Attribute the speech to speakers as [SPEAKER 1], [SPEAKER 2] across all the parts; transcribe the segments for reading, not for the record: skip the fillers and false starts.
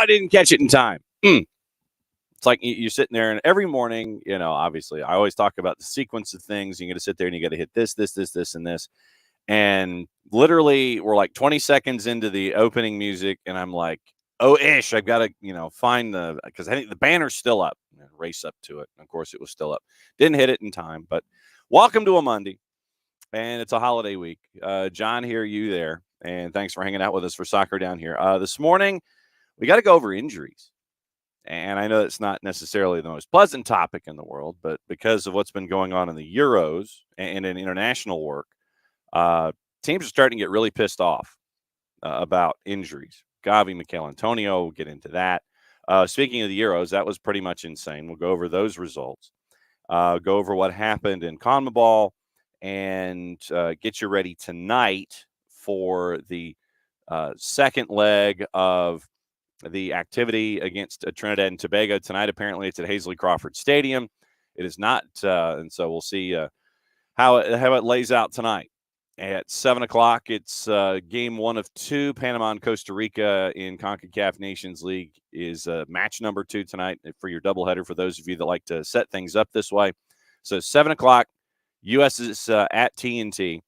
[SPEAKER 1] I didn't catch it in time. It's like you're sitting there, and every morning, obviously, I always talk about the sequence of things. You got to sit there and you got to hit this, and this. And literally, we're like 20 seconds into the opening music, and I'm like, oh-ish, I've got to, find because I think the banner's still up. Race up to it. And of course, it was still up. Didn't hit it in time, but welcome to a Monday, and it's a holiday week. John here, you there, and thanks for hanging out with us for Soccer Down here. This morning, we got to go over injuries. And I know it's not necessarily the most pleasant topic in the world, but because of what's been going on in the Euros and in international work, teams are starting to get really pissed off about injuries. Gavi, Mikel Antonio, we'll get into that. Speaking of the Euros, that was pretty much insane. We'll go over those results, go over what happened in CONMEBOL, and get you ready tonight for the second leg of the activity against Trinidad and Tobago. Tonight, apparently, it's at Hazley Crawford Stadium. It is not, and so we'll see how it lays out tonight. At 7 o'clock, it's game 1 of 2. Panama and Costa Rica in CONCACAF Nations League is match number 2 tonight for your doubleheader, for those of you that like to set things up this way. So 7 o'clock, U.S. is at TNT.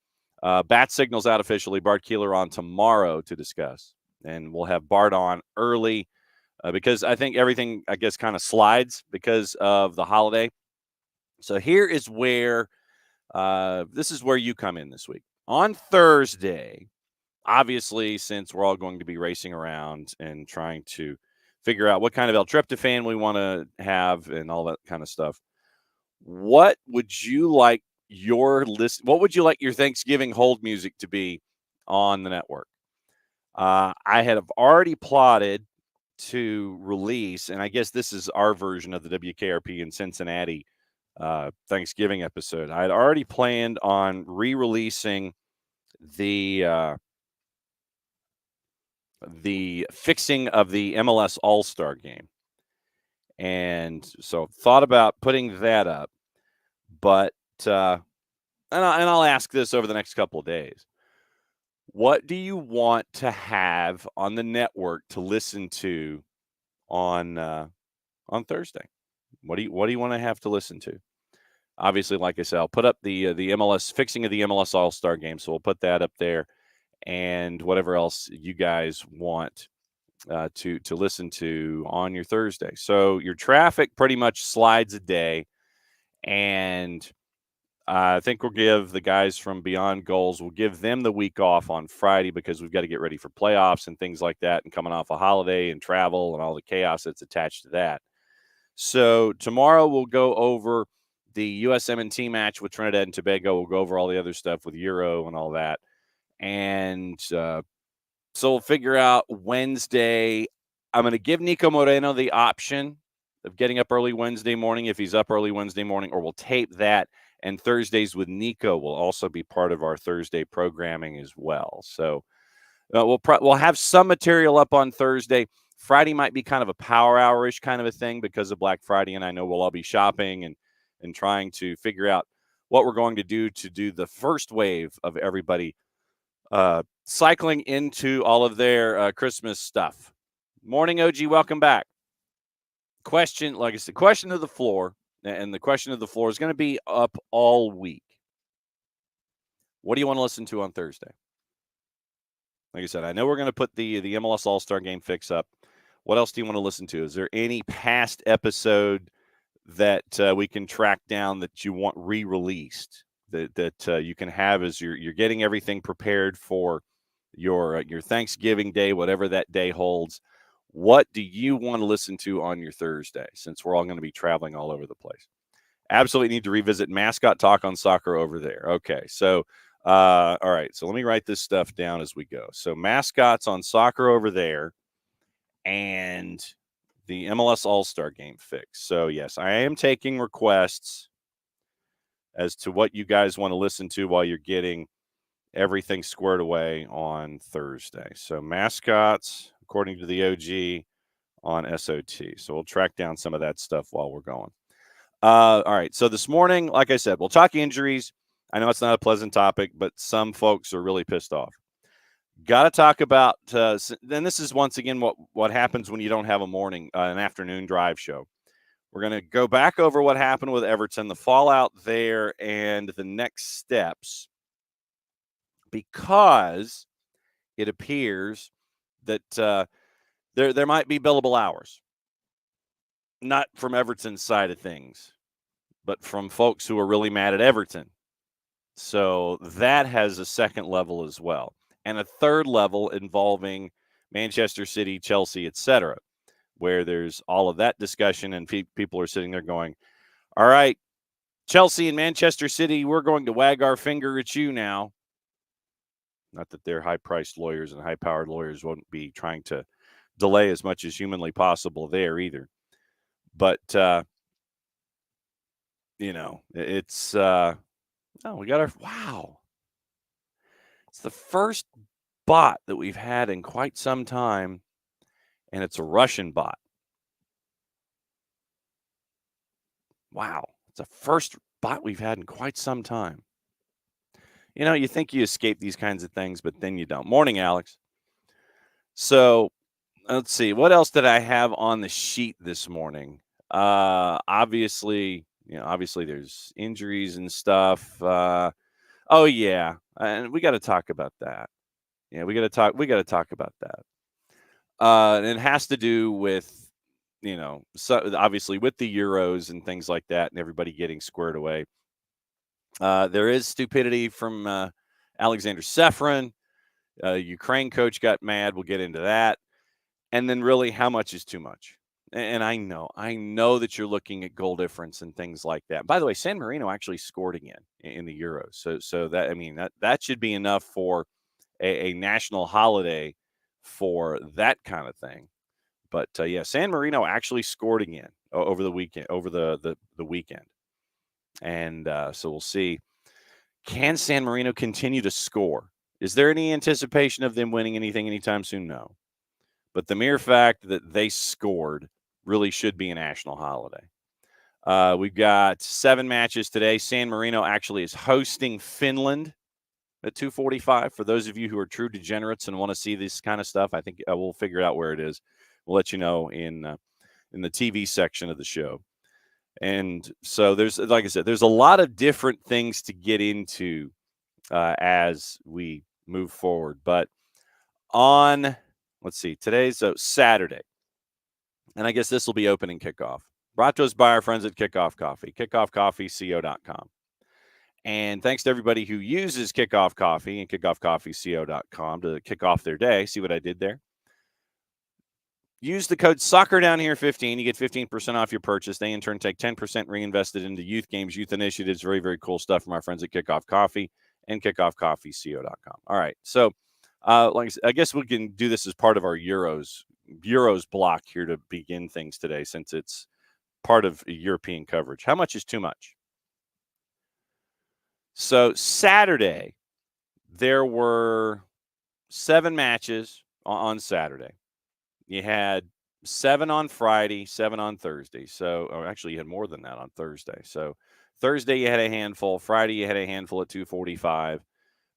[SPEAKER 1] Bat signals out officially. Bart Keeler on tomorrow to discuss. And we'll have Bart on early because I think everything, I guess, kind of slides because of the holiday. So here is where this is where you come in this week. On Thursday, obviously, since we're all going to be racing around and trying to figure out what kind of L-tryptophan we want to have and all that kind of stuff, what would you like your list? What would you like your Thanksgiving hold music to be on the network? I have already plotted to release, and I guess this is our version of the WKRP in Cincinnati Thanksgiving episode. I had already planned on re-releasing the fixing of the MLS All-Star game. And so thought about putting that up, but and I'll ask this over the next couple of days. What do you want to have on the network to listen to on Thursday? What do you want to have to listen to? Obviously, like I said, I'll put up the MLS fixing of the MLS All-Star game, so we'll put that up there, and whatever else you guys want to listen to on your Thursday. So your traffic pretty much slides a day, and I think we'll give the guys from Beyond Goals, we'll give them the week off on Friday because we've got to get ready for playoffs and things like that, and coming off a holiday and travel and all the chaos that's attached to that. So tomorrow we'll go over the USMNT match with Trinidad and Tobago. We'll go over all the other stuff with Euro and all that. And so we'll figure out Wednesday. I'm going to give Nico Moreno the option of getting up early Wednesday morning if he's up early Wednesday morning, or we'll tape that. And Thursdays with Nico will also be part of our Thursday programming as well. So we'll have some material up on Thursday. Friday might be kind of a power hour-ish kind of a thing because of Black Friday, and I know we'll all be shopping and trying to figure out what we're going to do the first wave of everybody cycling into all of their Christmas stuff. Morning, OG. Welcome back. Question, like I said, question to the floor. And the question of the floor is going to be up all week. What do you want to listen to on Thursday? Like I said, I know we're going to put the MLS All-Star Game fix up. What else do you want to listen to? Is there any past episode that we can track down that you want re-released that you can have as you're getting everything prepared for your Thanksgiving day, whatever that day holds? What do you want to listen to on your Thursday, since we're all going to be traveling all over the place? Absolutely need to revisit Mascot Talk on Soccer over there. Okay, so all right, so let me write this stuff down as we go. So Mascots on Soccer over there, and the MLS All-Star Game fix. So yes, I am taking requests as to what you guys want to listen to while you're getting everything squared away on Thursday. So Mascots, according to the OG, on SOT. So we'll track down some of that stuff while we're going. All right. So this morning, like I said, we'll talk injuries. I know it's not a pleasant topic, but some folks are really pissed off. got to talk about. Then this is once again what happens when you don't have an afternoon drive show. We're going to go back over what happened with Everton, the fallout there, and the next steps, because it appears that there might be billable hours, not from Everton's side of things, but from folks who are really mad at Everton. So that has a second level as well, and a third level involving Manchester City, Chelsea, etc., where there's all of that discussion, and people are sitting there going, all right, Chelsea and Manchester City, we're going to wag our finger at you now. Not that they're high-priced lawyers and high-powered lawyers won't be trying to delay as much as humanly possible there either. But, it's we got wow. It's the first bot that we've had in quite some time, and it's a Russian bot. Wow. It's the first bot we've had in quite some time. You think you escape these kinds of things, but then you don't. Morning, Alex. So let's see. What else did I have on the sheet this morning? Obviously there's injuries and stuff. Oh yeah, and we got to talk about that. Yeah, we got to talk about that. And it has to do with, so obviously with the Euros and things like that, and everybody getting squared away. There is stupidity from Alexander Sefrin. Ukraine coach got mad. We'll get into that. And then really, how much is too much? And I know that you're looking at goal difference and things like that. By the way, San Marino actually scored again in the Euros. So that should be enough for a national holiday for that kind of thing. But San Marino actually scored again over the weekend, the weekend. And so we'll see. Can San Marino continue to score? Is there any anticipation of them winning anything anytime soon? No. But the mere fact that they scored really should be a national holiday. We've got 7 matches today. San Marino actually is hosting Finland at 2:45. For those of you who are true degenerates and want to see this kind of stuff, I think we'll figure out where it is. We'll let you know in the TV section of the show. And so there's, like I said, there's a lot of different things to get into as we move forward. But let's see, today's Saturday, and I guess this will be opening kickoff. Brought to us by our friends at Kickoff Coffee, kickoffcoffeeco.com. And thanks to everybody who uses Kickoff Coffee and kickoffcoffeeco.com to kick off their day. See what I did there? Use the code SoccerDownHere15. You get 15% off your purchase. They, in turn, take 10% reinvested into youth games, youth initiatives. Very, very cool stuff from our friends at Kickoff Coffee and kickoffcoffeeco.com. All right. So, I guess we can do this as part of our Euros block here to begin things today, since it's part of European coverage. How much is too much? So Saturday, there were 7 matches on Saturday. You had 7 on Friday, 7 on Thursday. So, actually, you had more than that on Thursday. So Thursday, you had a handful. Friday, you had a handful at 2:45.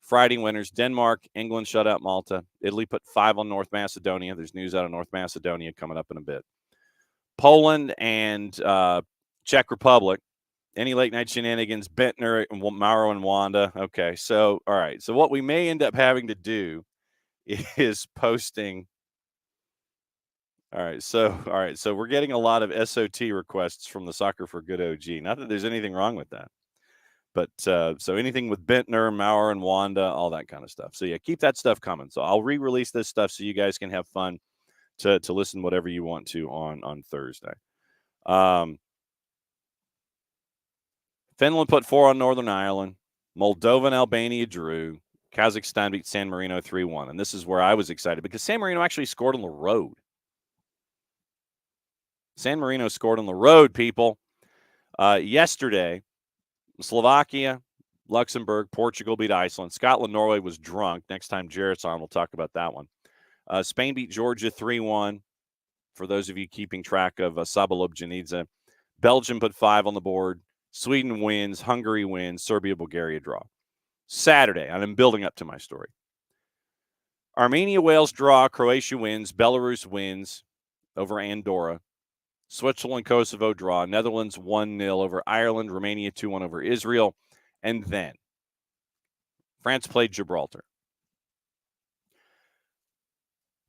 [SPEAKER 1] Friday winners: Denmark, England shut out Malta. Italy put 5 on North Macedonia. There's news out of North Macedonia coming up in a bit. Poland and Czech Republic. Any late night shenanigans? Bentner, Mauro, and Wanda. Okay, so all right. So what we may end up having to do is posting. All right, so we're getting a lot of SOT requests from the Soccer for Good OG. Not that there's anything wrong with that. But so anything with Bentner, Maurer, and Wanda, all that kind of stuff. So yeah, keep that stuff coming. So I'll re-release this stuff so you guys can have fun to listen whatever you want to on Thursday. Finland put 4 on Northern Ireland. Moldova and Albania drew. Kazakhstan beat San Marino 3-1. And this is where I was excited, because San Marino actually scored on the road. San Marino scored on the road, people. Yesterday, Slovakia, Luxembourg, Portugal beat Iceland. Scotland, Norway was drunk. Next time Jarrett's on, we'll talk about that one. Spain beat Georgia 3-1. For those of you keeping track of Saba Ljubljanica. Belgium put 5 on the board. Sweden wins. Hungary wins. Serbia, Bulgaria draw. Saturday, and I'm building up to my story. Armenia, Wales draw. Croatia wins. Belarus wins over Andorra. Switzerland, Kosovo draw. Netherlands 1-0 over Ireland. Romania 2-1 over Israel. And then France played Gibraltar.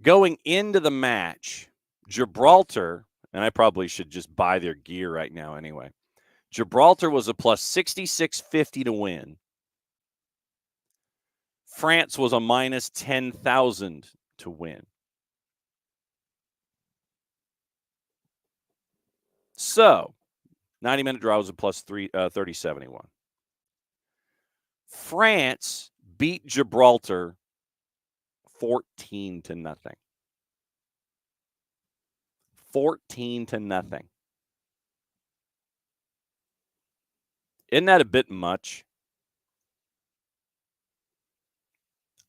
[SPEAKER 1] Going into the match, Gibraltar, and I probably should just buy their gear right now anyway. Gibraltar was a plus 66.50 to win. France was a minus 10,000 to win. So, 90-minute draw was a plus 30.71. France beat Gibraltar 14-0. 14-0. Isn't that a bit much?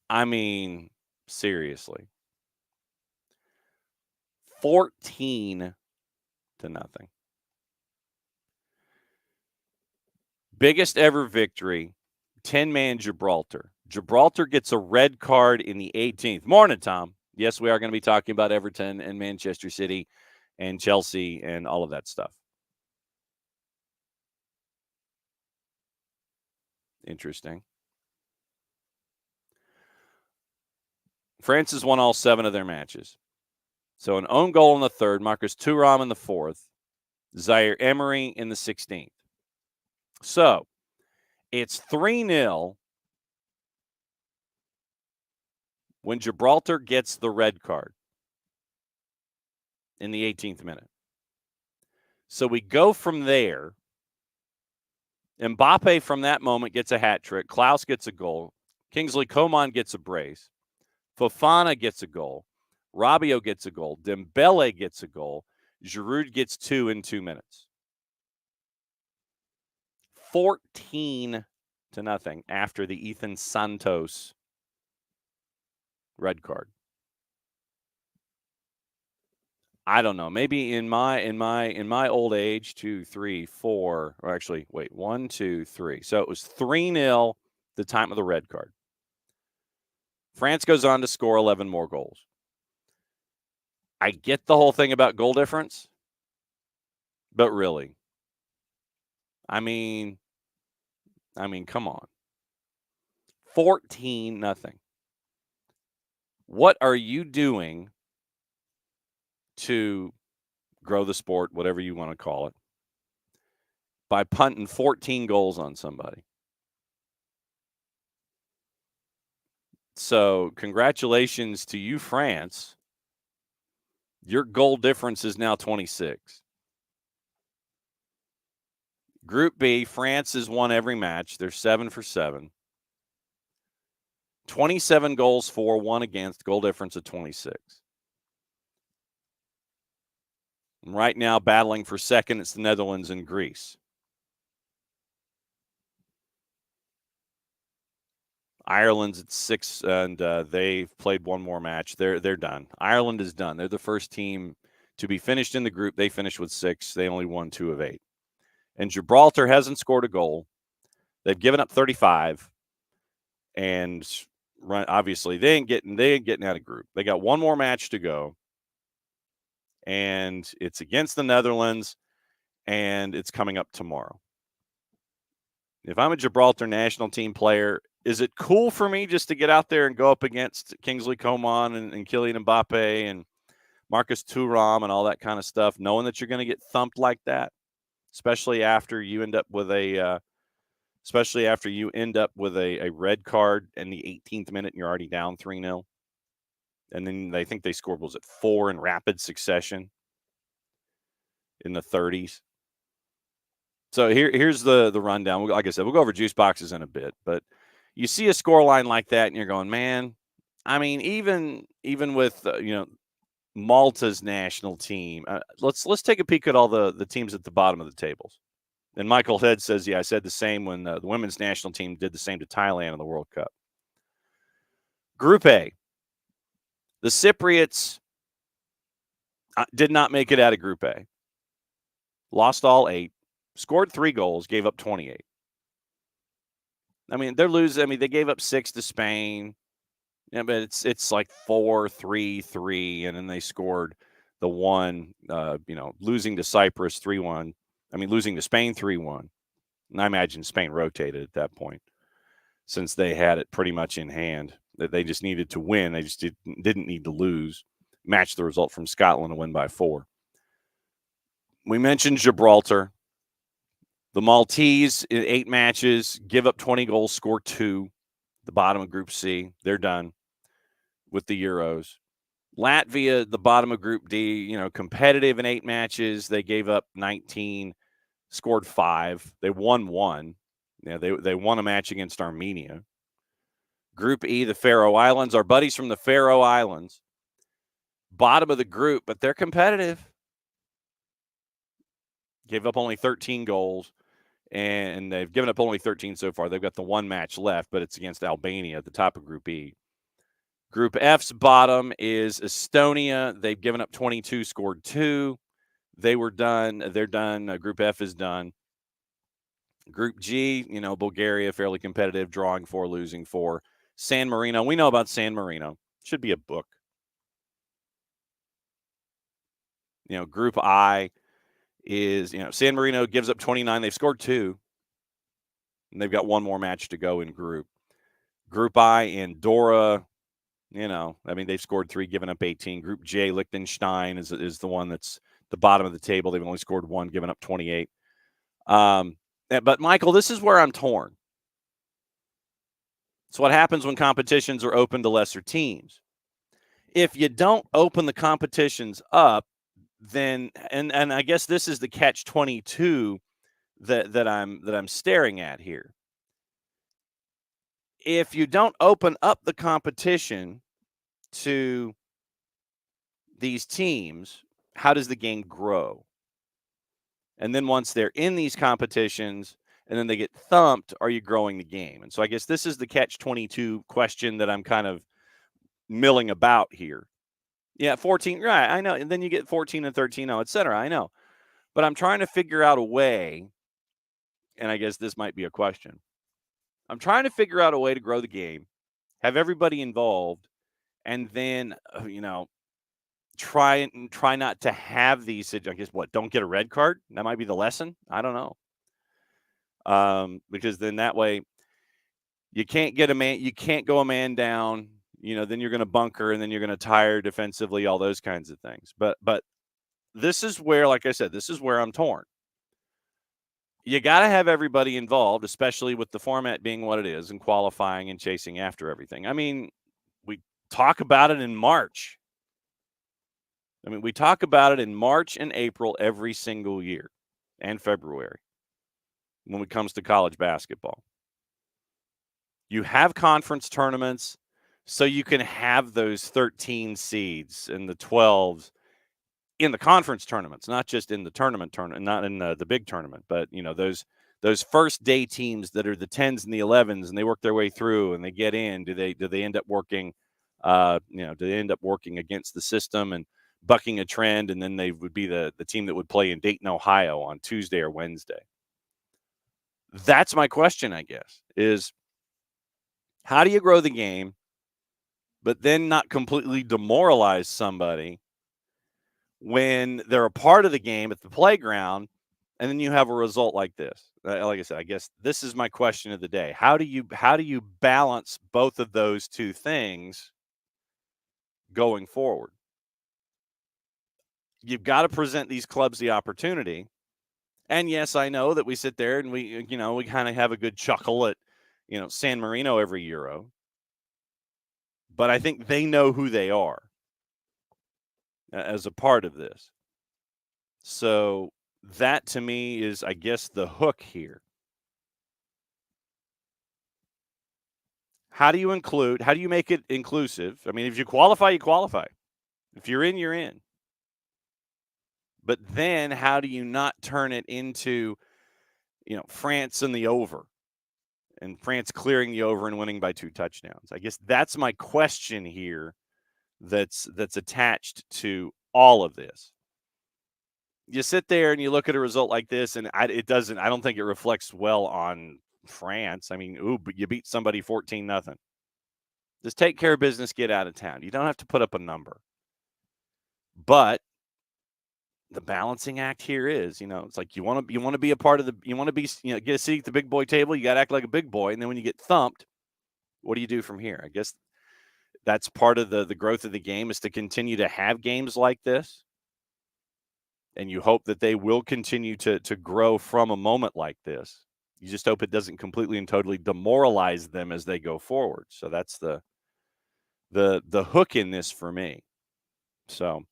[SPEAKER 1] I mean, seriously. 14-0. Biggest ever victory, 10-man Gibraltar. Gibraltar gets a red card in the 18th. Morning, Tom. Yes, we are going to be talking about Everton and Manchester City and Chelsea and all of that stuff. Interesting. France has won all 7 of their matches. So an own goal in the 3rd, Marcus Thuram in the 4th, Zaire Emery in the 16th. So it's 3-0 when Gibraltar gets the red card in the 18th minute. So we go from there. Mbappe from that moment gets a hat trick. Klaus gets a goal. Kingsley Coman gets a brace. Fofana gets a goal. Rabiot gets a goal. Dembele gets a goal. Giroud gets 2 in 2 minutes. 14-0 after the Ethan Santos red card. I don't know. Maybe in my old age, 2, 3, 4, or actually, wait, 1, 2, 3. So it was 3-0 the time of the red card. France goes on to score 11 more goals. I get the whole thing about goal difference, but really, I mean, come on. 14-0. What are you doing to grow the sport, whatever you want to call it, by punting 14 goals on somebody? So congratulations to you, France. Your goal difference is now 26. Group B, France has won every match. They're 7 for 7. 27 goals for, 1 against, goal difference of 26. Right now, battling for second, it's the Netherlands and Greece. Ireland's at 6, and they've played one more match. They're done. Ireland is done. They're the first team to be finished in the group. They finished with 6. They only won 2 of 8. And Gibraltar hasn't scored a goal. They've given up 35, and obviously they ain't getting out of group. They got one more match to go, and it's against the Netherlands, and it's coming up tomorrow. If I'm a Gibraltar national team player, is it cool for me just to get out there and go up against Kingsley Coman and Kylian Mbappe and Marcus Thuram and all that kind of stuff, knowing that you're going to get thumped like that, especially after you end up with a red card in the 18th minute and you're already down 3-0. And then they think they scored, was it 4 in rapid succession in the 30s? So here's the rundown. Like I said, we'll go over juice boxes in a bit, but you see a score line like that and you're going, man, I mean, even with Malta's national team, let's take a peek at all the teams at the bottom of the tables. And Michael Head says, yeah, I said the same when the women's national team did the same to Thailand in the World Cup. Group A, the Cypriots did not make it out of Group A. Lost all 8, scored 3 goals, gave up 28. I mean, they're losing. I mean, they gave up 6 to Spain. Yeah, but it's like 4-3-3, and then they scored the one, losing to Cyprus 3-1. I mean, losing to Spain 3-1. And I imagine Spain rotated at that point, since they had it pretty much in hand. That they just needed to win. They just didn't need to lose. Match the result from Scotland to win by 4. We mentioned Gibraltar. The Maltese in 8 matches give up 20 goals, score 2. The bottom of Group C, they're done with the Euros. Latvia, the bottom of Group D, competitive in 8 matches. They gave up 19, scored 5. They won 1. They won a match against Armenia. Group E, the Faroe Islands, our buddies from the Faroe Islands, bottom of the group, but they're competitive. Gave up only 13 goals, and they've given up only 13 so far. They've got the 1 match left, but it's against Albania at the top of Group E. Group F's bottom is Estonia. They've given up 22, scored 2. They were done. They're done. Group F is done. Group G, Bulgaria, fairly competitive, drawing 4, losing 4. San Marino, we know about San Marino. Should be a book. Group I is, San Marino gives up 29. They've scored 2. And they've got 1 more match to go in group. Group I, Andorra, they've scored 3, given up 18. Group J, Liechtenstein is the one that's the bottom of the table. They've only scored 1, given up 28. But, Michael, this is where I'm torn. It's what happens when competitions are open to lesser teams. If you don't open the competitions up, then and I guess this is the catch-22 that I'm staring at here. If you don't open up the competition to these teams, how does the game grow? And then once they're in these competitions and then they get thumped, are you growing the game? And so I guess this is the catch-22 question that I'm kind of milling about here. Yeah, 14, right, I know. And then you get 14 and 13, et cetera, I know. But I'm trying to figure out a way, and I guess this might be a question. I'm trying to figure out a way to grow the game, have everybody involved, and then, try not to have these, I guess, don't get a red card? That might be the lesson? I don't know. Because then that way you can't go a man down, then you're going to bunker and then you're going to tire defensively, all those kinds of things. But this is where, like I said, this is where I'm torn. You got to have everybody involved, especially with the format being what it is and qualifying and chasing after everything. I mean, we talk about it in March. We talk about it in March and April every single year, and February when it comes to college basketball. You have conference tournaments so you can have those 13 seeds and the 12s in the conference tournaments, not just in the tournament, not in the big tournament, but those first day teams that are the 10s and the 11s, and they work their way through and they get in. Do they end up working? Do they end up working against the system and bucking a trend? And then they would be the team that would play in Dayton, Ohio on Tuesday or Wednesday. That's my question, I guess, is how do you grow the game, but then not completely demoralize somebody when they're a part of the game at the playground, and then you have a result like this? Like I said, I guess this is my question of the day. How do you balance both of those two things going forward? You've got to present these clubs the opportunity. And yes, I know that we sit there and we kind of have a good chuckle at, San Marino every Euro. But I think they know who they are as a part of this. So that to me is, I guess, the hook here. How do you make it inclusive? I mean, if you qualify, you qualify. If you're in, you're in. But then how do you not turn it into, France and the over, and France clearing the over and winning by 2 touchdowns? I guess that's my question here that's attached to all of this. You sit there and you look at a result like this, and I don't think it reflects well on France. I mean, but you beat somebody 14-0. Just take care of business, get out of town. You don't have to put up a number. But the balancing act here is, it's like you want to be a part of get a seat at the big boy table. You got to act like a big boy. And then when you get thumped, what do you do from here? I guess that's part of the growth of the game, is to continue to have games like this. And you hope that they will continue to grow from a moment like this. You just hope it doesn't completely and totally demoralize them as they go forward. So that's the hook in this for me. So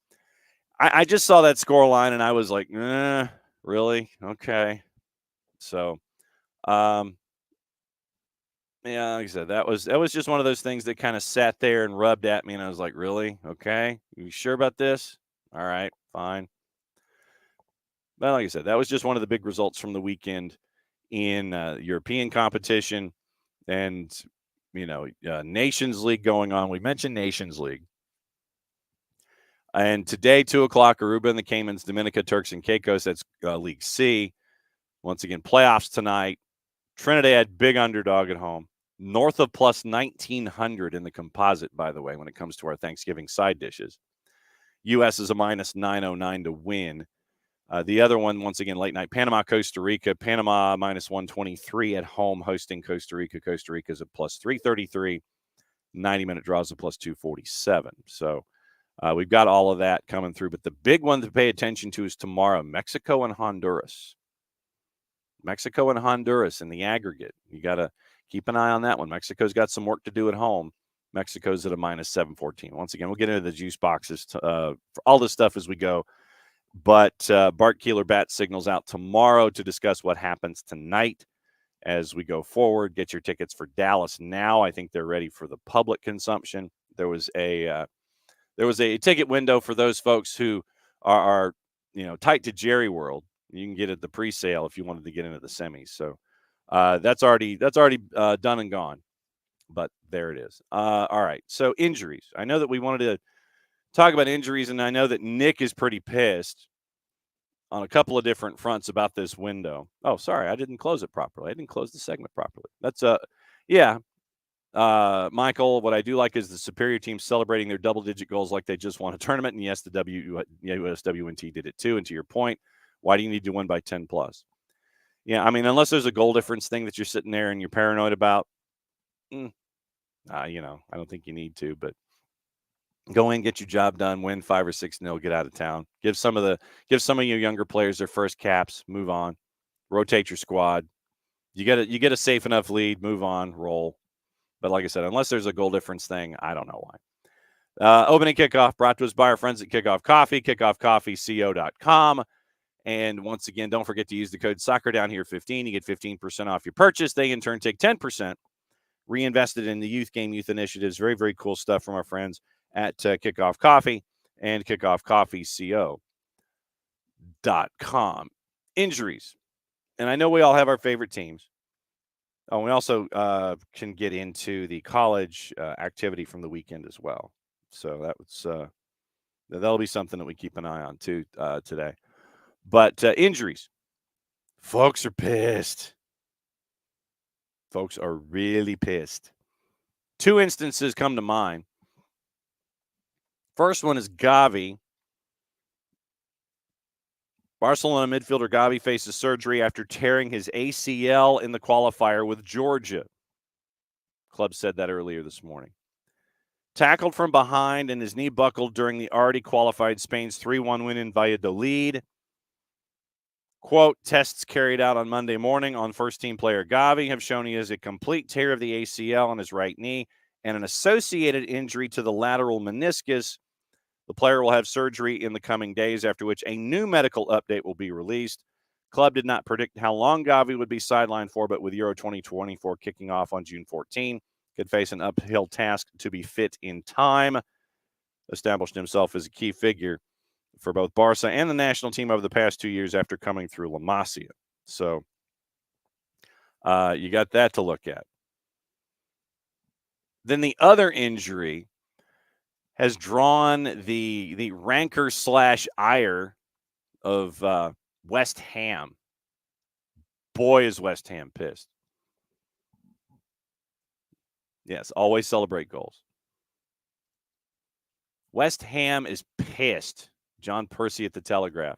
[SPEAKER 1] I just saw that score line and I was like, really? Okay. So, yeah, like I said, that was just one of those things that kind of sat there and rubbed at me, and I was like, really? Okay. You sure about this? All right, fine. But like I said, that was just one of the big results from the weekend in European competition, and Nations League going on. We mentioned Nations League. And today, 2 o'clock, Aruba and the Caymans, Dominica, Turks and Caicos. That's League C. Once again, playoffs tonight. Trinidad, big underdog at home. North of plus 1,900 in the composite, by the way, when it comes to our Thanksgiving side dishes. U.S. is a minus 909 to win. The other one, once again, late night, Panama, Costa Rica. Panama minus 123 at home hosting Costa Rica. Costa Rica is a plus 333. 90-minute draws a plus 247. So we've got all of that coming through. But the big one to pay attention to is tomorrow, Mexico and Honduras. Mexico and Honduras in the aggregate. You got to keep an eye on that one. Mexico's got some work to do at home. Mexico's at a minus 714. Once again, we'll get into the juice boxes for all this stuff as we go. But Bart Keeler bat signals out tomorrow to discuss what happens tonight as we go forward. Get your tickets for Dallas now. I think they're ready for the public consumption. There was a ticket window for those folks who are tight to Jerry World. You can get it at the pre-sale if you wanted to get into the semis. So that's already done and gone. But there it is. All right. So injuries. I know that we wanted to talk about injuries, and I know that Nick is pretty pissed on a couple of different fronts about this window. Oh, sorry, I didn't close it properly. I didn't close the segment properly. That's Michael, what I do like is the Superior team celebrating their double-digit goals like they just won a tournament. And yes, the USWNT did it too. And to your point, why do you need to win by 10 plus? Yeah, I mean, unless there's a goal difference thing that you're sitting there and you're paranoid about, I don't think you need to. But go in, get your job done, win 5 or 6-0, get out of town. Give some of your younger players their first caps, move on, rotate your squad. You get a safe enough lead, move on, roll. But like I said, unless there's a goal difference thing, I don't know why. Opening kickoff brought to us by our friends at Kickoff Coffee, kickoffcoffeeco.com. And once again, don't forget to use the code SoccerDownHere15. You get 15% off your purchase. They, in turn, take 10%, reinvested in the youth game, youth initiatives. Very, very cool stuff from our friends at Kickoff Coffee and kickoffcoffeeco.com. Injuries. And I know we all have our favorite teams. Oh, we also can get into the college activity from the weekend as well. So that'll be something that we keep an eye on too today. But injuries. Folks are pissed. Folks are really pissed. 2 instances come to mind. First one is Gavi. Barcelona midfielder Gavi faces surgery after tearing his ACL in the qualifier with Georgia. Club said that earlier this morning. Tackled from behind and his knee buckled during the already qualified Spain's 3-1 win in Valladolid. Quote, tests carried out on Monday morning on first-team player Gavi have shown he has a complete tear of the ACL on his right knee and an associated injury to the lateral meniscus. The player will have surgery in the coming days, after which a new medical update will be released. Club did not predict how long Gavi would be sidelined for, but with Euro 2024 kicking off on June 14, could face an uphill task to be fit in time. Established himself as a key figure for both Barca and the national team over the past 2 years after coming through La Masia. So you got that to look at. Then the other injury has drawn the rancor / ire of West Ham. Boy, is West Ham pissed. Yes, always celebrate goals. West Ham is pissed. John Percy at the Telegraph.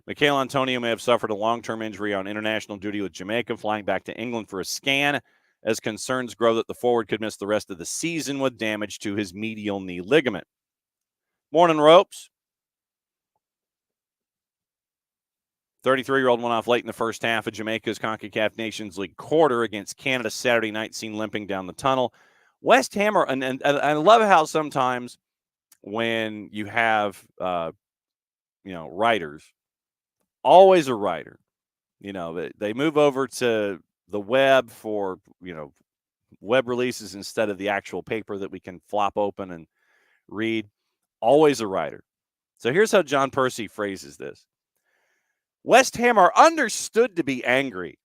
[SPEAKER 1] Michail Antonio may have suffered a long-term injury on international duty with Jamaica, flying back to England for a scan, as concerns grow that the forward could miss the rest of the season with damage to his medial knee ligament. Morning, Ropes. 33-year-old went off late in the first half of Jamaica's CONCACAF Nations League quarter against Canada Saturday night, seen limping down the tunnel. West Ham, and I love how sometimes when you have, writers, always a writer, they move over to the web for, web releases instead of the actual paper that we can flop open and read. Always a writer. So here's how John Percy phrases this. West Ham are understood to be angry.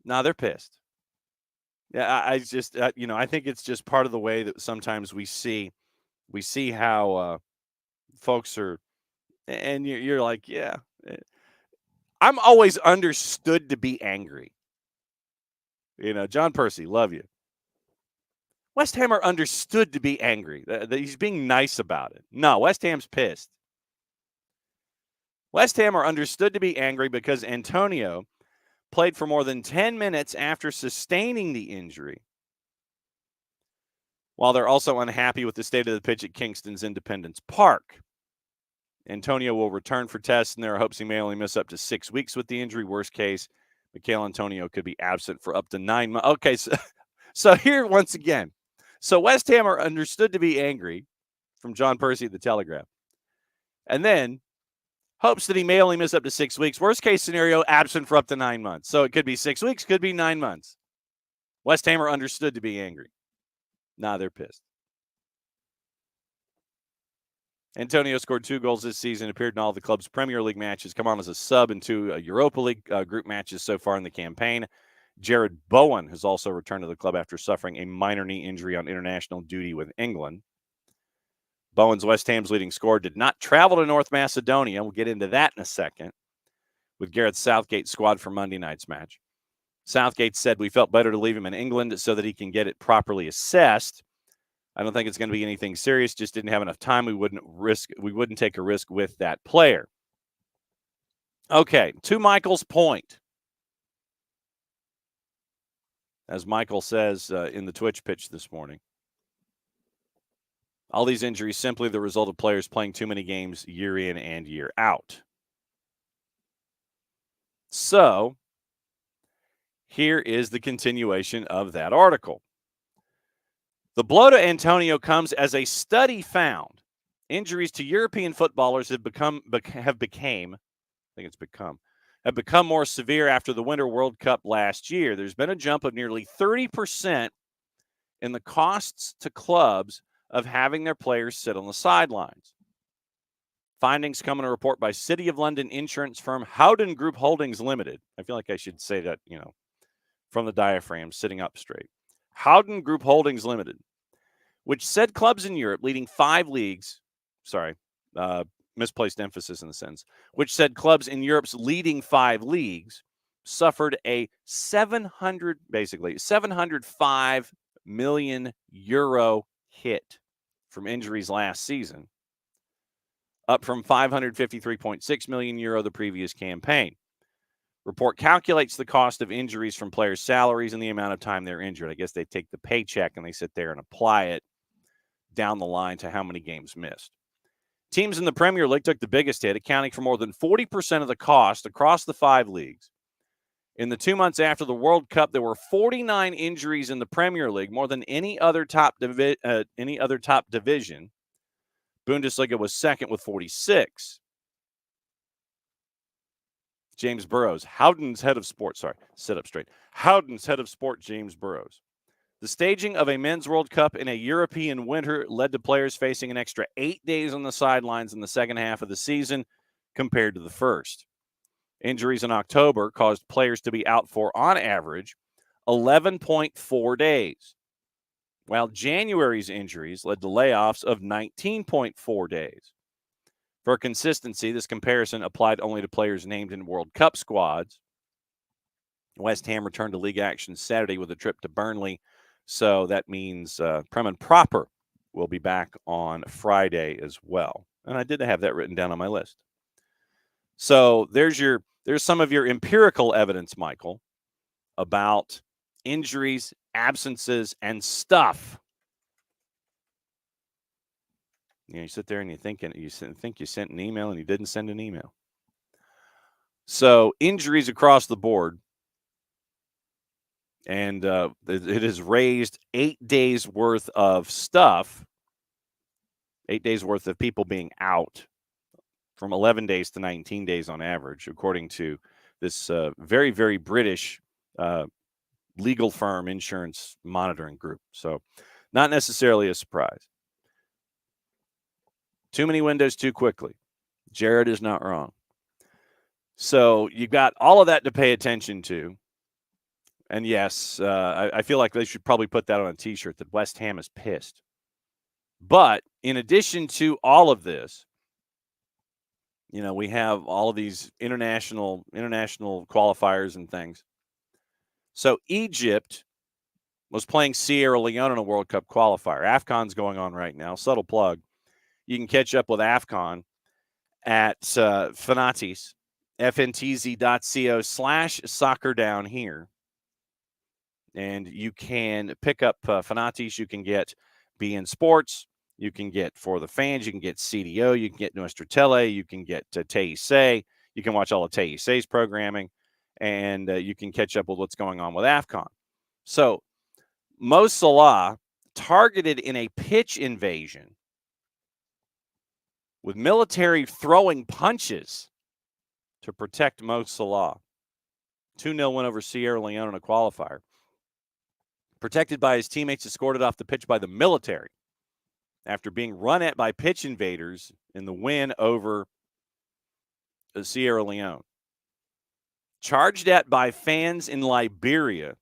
[SPEAKER 1] No, they're pissed. Yeah, I just, I think it's just part of the way that sometimes we see how folks are, and you're like, yeah, I'm always understood to be angry. John Percy, love you. West Ham are understood to be angry. He's being nice about it. No, West Ham's pissed. West Ham are understood to be angry because Antonio played for more than 10 minutes after sustaining the injury, while they're also unhappy with the state of the pitch at Kingston's Independence Park. Antonio will return for tests, and there are hopes he may only miss up to 6 weeks with the injury. Worst case, Michail Antonio could be absent for up to 9 months. Okay, so here once again. So West Ham are understood to be angry, from John Percy at the Telegraph. And then hopes that he may only miss up to 6 weeks. Worst case scenario, absent for up to 9 months. So it could be 6 weeks, could be 9 months. West Ham are understood to be angry. Nah, they're pissed. Antonio scored 2 goals this season, appeared in all the club's Premier League matches, come on as a sub in 2 Europa League group matches so far in the campaign. Jared Bowen has also returned to the club after suffering a minor knee injury on international duty with England. Bowen's West Ham's leading scorer did not travel to North Macedonia. We'll get into that in a second with Gareth Southgate's squad for Monday night's match. Southgate said we felt better to leave him in England so that he can get it properly assessed. I don't think it's going to be anything serious. Just didn't have enough time. We wouldn't take a risk with that player. Okay, to Michael's point. As Michael says in the Twitch pitch this morning, all these injuries simply the result of players playing too many games year in and year out. So, here is the continuation of that article. The blow to Antonio comes as a study found injuries to European footballers have become more severe after the Winter World Cup last year. There's been a jump of nearly 30% in the costs to clubs of having their players sit on the sidelines. Findings come in a report by City of London insurance firm Howden Group Holdings Limited. I feel like I should say that, from the diaphragm, sitting up straight. Howden Group Holdings Limited, which said clubs in Europe leading 5 leagues, misplaced emphasis in the sentence, which said clubs in Europe's leading 5 leagues suffered a 705 million euro hit from injuries last season, up from 553.6 million euro the previous campaign. Report calculates the cost of injuries from players' salaries and the amount of time they're injured. I guess they take the paycheck and they sit there and apply it down the line to how many games missed. Teams in the Premier League took the biggest hit, accounting for more than 40% of the cost across the 5 leagues. In the 2 months after the World Cup, there were 49 injuries in the Premier League, more than any other top division. Bundesliga was second with 46. James Burrows, Howden's head of sport. Sit up straight. Howden's head of sport, James Burrows. The staging of a men's World Cup in a European winter led to players facing an extra 8 days on the sidelines in the second half of the season compared to the first. Injuries in October caused players to be out for, on average, 11.4 days, while January's injuries led to layoffs of 19.4 days. For consistency, this comparison applied only to players named in World Cup squads. West Ham returned to league action Saturday with a trip to Burnley So that means Prem and Proper will be back on Friday as well. And I did have that written down on my list. So there's some of your empirical evidence, Michael, about injuries, absences, and stuff. You sit there and you think you sent an email and you didn't send an email. So injuries across the board, and it has raised 8 days worth of stuff, 8 days worth of people being out, from 11 days to 19 days on average, according to this very, very British legal firm insurance monitoring group. So not necessarily a surprise. Too many windows too quickly. Jared is not wrong. So you've got all of that to pay attention to. And yes, I feel like they should probably put that on a T-shirt, that West Ham is pissed. But in addition to all of this, we have all of these international qualifiers and things. So Egypt was playing Sierra Leone in a World Cup qualifier. AFCON's going on right now. Subtle plug. You can catch up with AFCON at Fanatiz, fntz.co/soccer down here. And you can pick up Fanatiz. You can get beIN Sports. You can get For the Fans. You can get CDO. You can get Nuestra Tele. You can get TIC. You can watch all of TIC's programming. And you can catch up with what's going on with AFCON. So Mo Salah targeted in a pitch invasion with military throwing punches to protect Mo Salah. 2-0 win over Sierra Leone in a qualifier. Protected by his teammates, escorted off the pitch by the military after being run at by pitch invaders in the win over Sierra Leone. Charged at by fans in Liberia.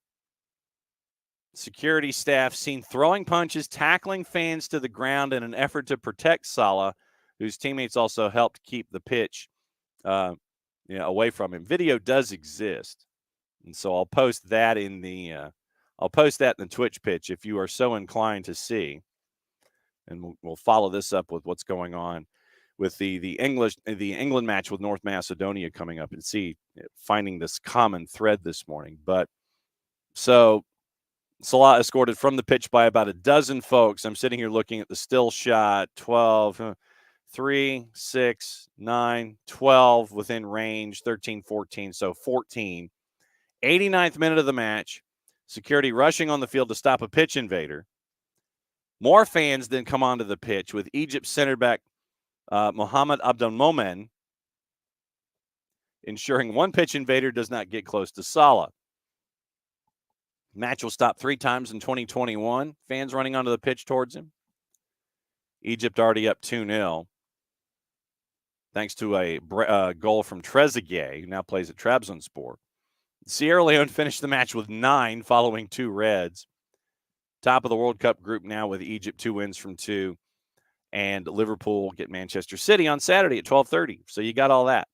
[SPEAKER 1] Security staff seen throwing punches, tackling fans to the ground in an effort to protect Salah, whose teammates also helped keep the pitch away from him. Video does exist, and so I'll post that in the Twitch pitch if you are so inclined to see, and we'll follow this up with what's going on with the England match with North Macedonia coming up, and finding this common thread this morning. But so Salah escorted from the pitch by about a dozen folks. I'm sitting here looking at the still shot. 12, 3, 6, 9, 12 within range, 13, 14. So 14. 89th minute of the match. Security rushing on the field to stop a pitch invader. More fans then come onto the pitch with Egypt center back Mohamed Abdelmomen ensuring one pitch invader does not get close to Salah. Match will stop 3 times in 2021. Fans running onto the pitch towards him. Egypt already up 2-0. Thanks to a goal from Trezeguet, who now plays at Trabzonspor. Sierra Leone finished the match with 9 following 2 reds. Top of the World Cup group now with Egypt, 2 wins from 2. And Liverpool get Manchester City on Saturday at 12:30. So you got all that.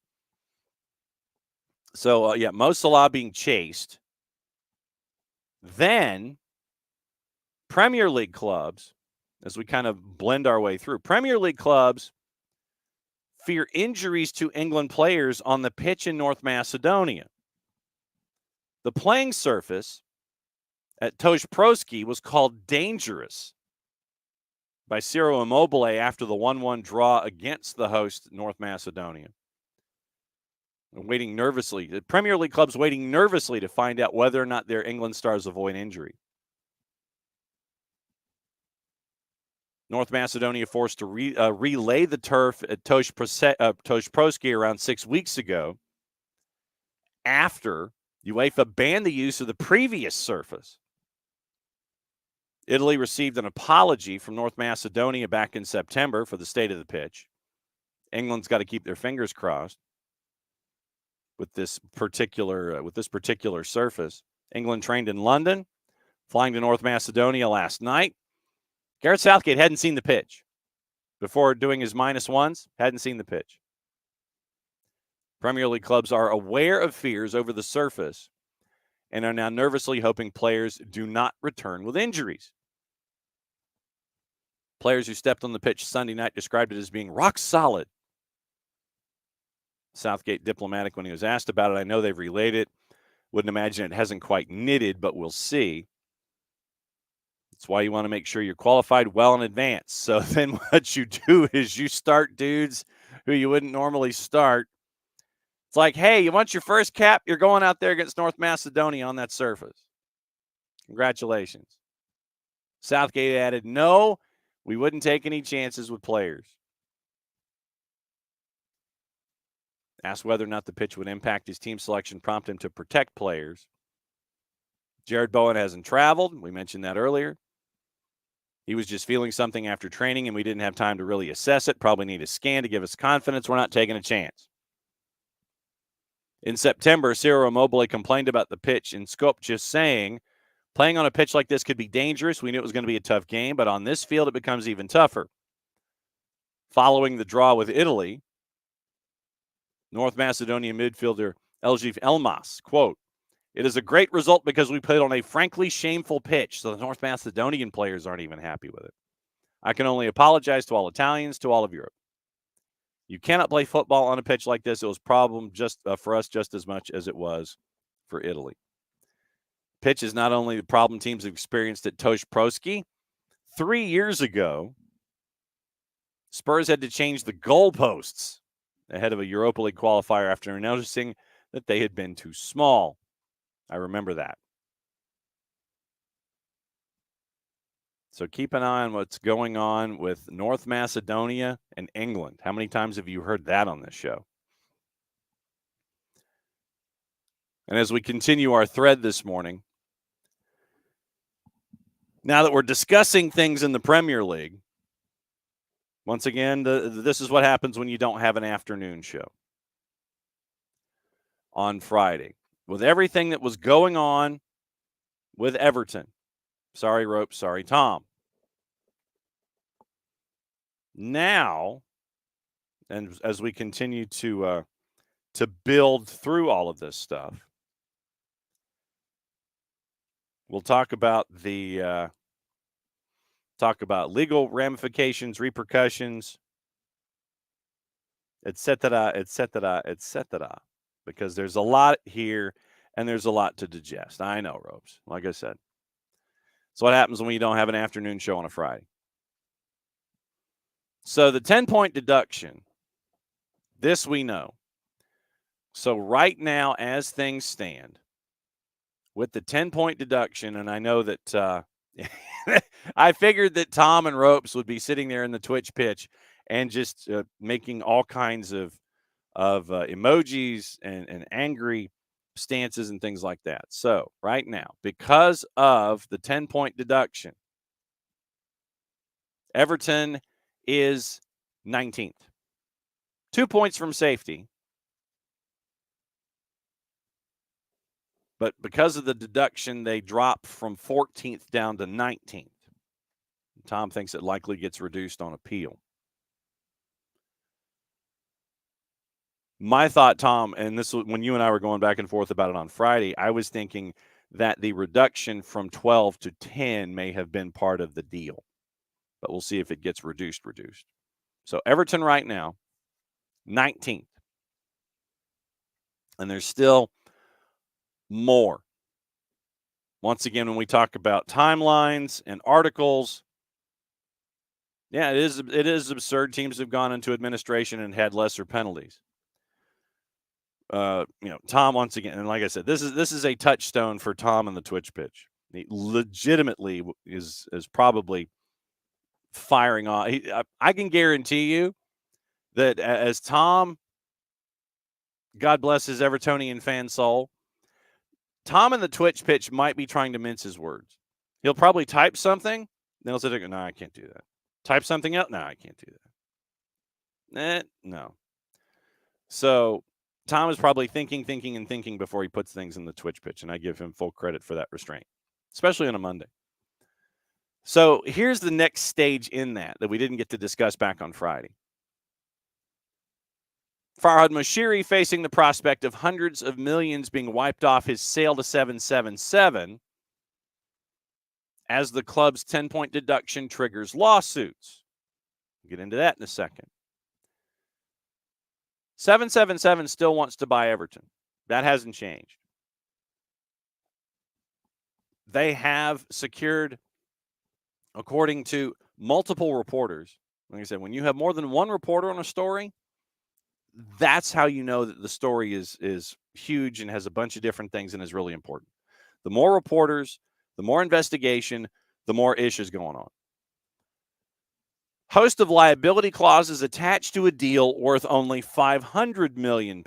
[SPEAKER 1] So, Mo Salah being chased. Then Premier League clubs, as we kind of blend our way through, Premier League clubs fear injuries to England players on the pitch in North Macedonia. The playing surface at Tosh Proski was called dangerous by Ciro Immobile after the 1-1 draw against the host North Macedonia. Waiting nervously. The Premier League clubs waiting nervously to find out whether or not their England stars avoid injury. North Macedonia forced to relay the turf at Tosh Proski around 6 weeks ago after UEFA banned the use of the previous surface. Italy received an apology from North Macedonia back in September for the state of the pitch. England's got to keep their fingers crossed with this particular surface. England trained in London, flying to North Macedonia last night. Gareth Southgate hadn't seen the pitch before doing his -1s, hadn't seen the pitch. Premier League clubs are aware of fears over the surface and are now nervously hoping players do not return with injuries. Players who stepped on the pitch Sunday night described it as being rock solid. Southgate diplomatic when he was asked about it. I know they've relayed it. Wouldn't imagine it hasn't quite knitted, but we'll see. That's why you want to make sure you're qualified well in advance. So then what you do is you start dudes who you wouldn't normally start. It's like, hey, you want your first cap? You're going out there against North Macedonia on that surface. Congratulations. Southgate added, no, we wouldn't take any chances with players. Asked whether or not the pitch would impact his team selection, prompt him to protect players. Jared Bowen hasn't traveled. We mentioned that earlier. He was just feeling something after training, and we didn't have time to really assess it. Probably need a scan to give us confidence. We're not taking a chance. In September, Ciro Immobile complained about the pitch in Skopje, saying, playing on a pitch like this could be dangerous. We knew it was going to be a tough game, but on this field, it becomes even tougher. Following the draw with Italy, North Macedonia midfielder Eljif Elmas, quote, it is a great result because we played on a frankly shameful pitch, so the North Macedonian players aren't even happy with it. I can only apologize to all Italians, to all of Europe. You cannot play football on a pitch like this. It was a problem just for us just as much as it was for Italy. Pitch is not only the problem teams have experienced at Tosh Proski. 3 years ago, Spurs had to change the goalposts ahead of a Europa League qualifier after noticing that they had been too small. I remember that. So keep an eye on what's going on with North Macedonia and England. How many times have you heard that on this show? And as we continue our thread this morning, now that we're discussing things in the Premier League, once again, this is what happens when you don't have an afternoon show on Friday. With everything that was going on with Everton. Sorry, Rope. Sorry, Tom. Now, and as we continue to build through all of this stuff, we'll talk about the legal ramifications, repercussions, etc., etc., etc. Because there's a lot here and there's a lot to digest. I know, Ropes. Like I said, it's what happens when you don't have an afternoon show on a Friday. So the 10-point deduction, this we know. So right now, as things stand, with the 10-point deduction, and I know that I figured that Tom and Ropes would be sitting there in the Twitch pitch and just making all kinds of emojis and angry stances and things like that. So right now, because of the 10-point deduction, Everton is 19th. 2 points from safety. But because of the deduction, they drop from 14th down to 19th. Tom thinks it likely gets reduced on appeal. My thought, Tom, and this was when you and I were going back and forth about it on Friday, I was thinking that the reduction from 12 to 10 may have been part of the deal. But we'll see if it gets reduced. So Everton right now, 19th. And there's still more. Once again, when we talk about timelines and articles, yeah, it is absurd. Teams have gone into administration and had lesser penalties. Tom, once again, and like I said, this is a touchstone for Tom in the Twitch pitch. He legitimately is probably firing on. I can guarantee you that as Tom, God bless his Evertonian fan soul, Tom in the Twitch pitch might be trying to mince his words. He'll probably type something, then he'll say, no, I can't do that. Type something else? No, I can't do that. No. So Tom is probably thinking before he puts things in the Twitch pitch, and I give him full credit for that restraint, especially on a Monday. So here's the next stage in that we didn't get to discuss back on Friday. Farhad Moshiri facing the prospect of hundreds of millions being wiped off his sale to 777 as the club's 10-point deduction triggers lawsuits. We'll get into that in a second. 777 still wants to buy Everton. That hasn't changed. They have secured, according to multiple reporters, like I said, when you have more than one reporter on a story, that's how you know that the story is huge and has a bunch of different things and is really important. The more reporters, the more investigation, the more issues going on. Host of liability clauses attached to a deal worth only £500 million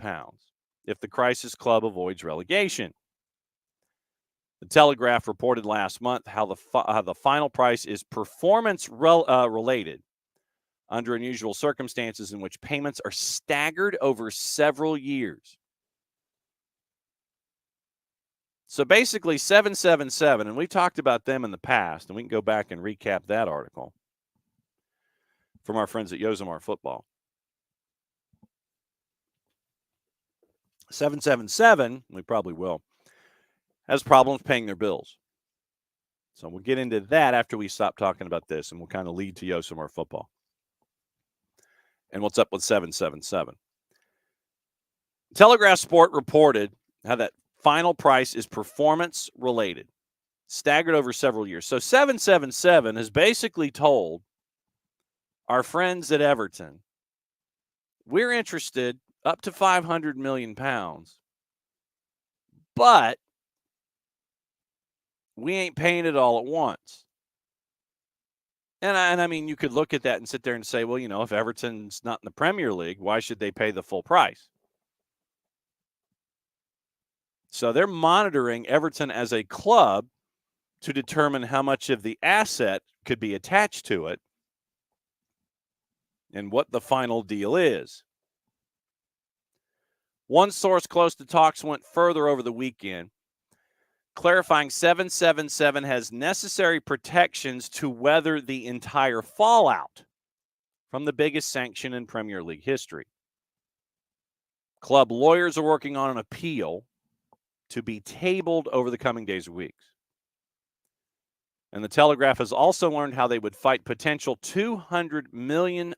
[SPEAKER 1] if the Crisis Club avoids relegation. The Telegraph reported last month how the final price is performance related under unusual circumstances in which payments are staggered over several years. So basically 777, and we talked about them in the past, and we can go back and recap that article from our friends at Yosemar Football. 777, we probably will, has problems paying their bills. So we'll get into that after we stop talking about this, and we'll kind of lead to Yosemar Football and what's up with 777. Telegraph Sport reported how that final price is performance related, staggered over several years. So 777 has basically told our friends at Everton, we're interested up to £500 million, but we ain't paying it all at once. And I mean, you could look at that and sit there and say, well, you know, if Everton's not in the Premier League, why should they pay the full price? So they're monitoring Everton as a club to determine how much of the asset could be attached to it and what the final deal is. One source close to talks went further over the weekend, clarifying 777 has necessary protections to weather the entire fallout from the biggest sanction in Premier League history. Club lawyers are working on an appeal to be tabled over the coming days or weeks. And the Telegraph has also learned how they would fight potential £200 million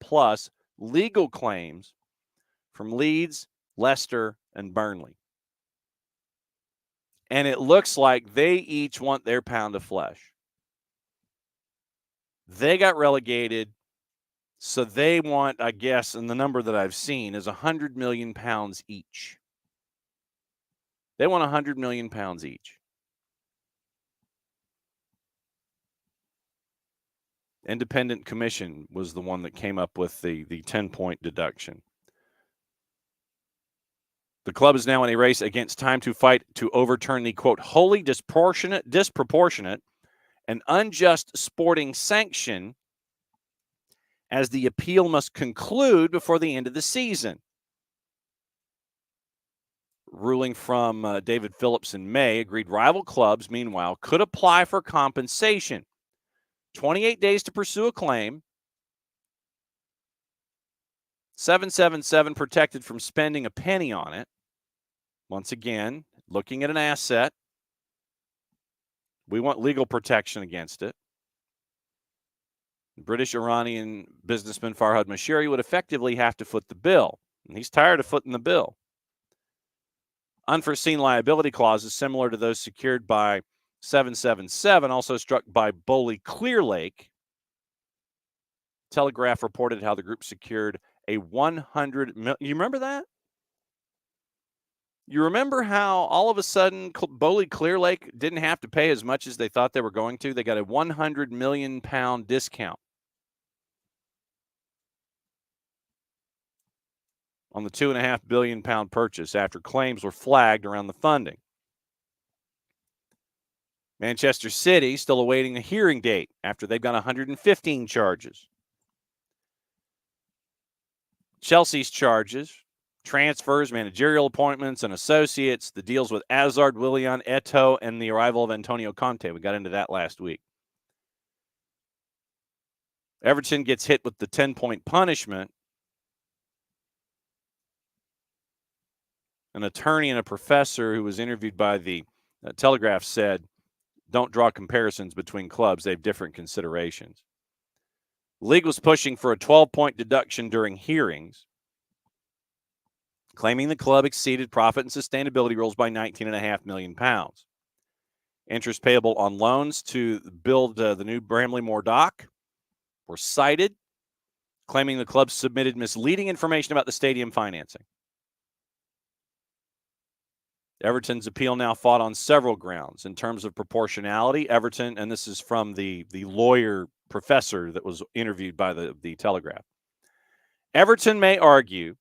[SPEAKER 1] plus legal claims from Leeds, Leicester, and Burnley. And it looks like they each want their pound of flesh. They got relegated, so they want, I guess, and the number that I've seen is £100 million each. They want £100 million each. Independent Commission was the one that came up with the 10-point deduction. The club is now in a race against time to fight to overturn the, quote, wholly disproportionate, and unjust sporting sanction as the appeal must conclude before the end of the season. Ruling from David Phillips in May agreed rival clubs, meanwhile, could apply for compensation. 28 days to pursue a claim. 777 protected from spending a penny on it. Once again, looking at an asset. We want legal protection against it. British Iranian businessman Farhad Moshiri would effectively have to foot the bill. And he's tired of footing the bill. Unforeseen liability clauses similar to those secured by 777, also struck by Bowley Clearlake. Telegraph reported how the group secured a $100 million. You remember that? You remember how all of a sudden Bowley Clearlake didn't have to pay as much as they thought they were going to? They got a £100 million discount on the £2.5 billion purchase after claims were flagged around the funding. Manchester City still awaiting a hearing date after they've got 115 charges. Chelsea's charges, transfers, managerial appointments, and associates, the deals with Hazard, Willian, Eto'o, and the arrival of Antonio Conte. We got into that last week. Everton gets hit with the 10-point punishment an attorney and a professor who was interviewed by the Telegraph said, don't draw comparisons between clubs. They have different considerations. The league was pushing for a 12-point deduction during hearings, claiming the club exceeded profit and sustainability rules by £19.5 million. Interest payable on loans to build the new Bramley Moore dock were cited, claiming the club submitted misleading information about the stadium financing. Everton's appeal now fought on several grounds. In terms of proportionality, Everton, and this is from the lawyer professor that was interviewed by the Telegraph, Everton may argue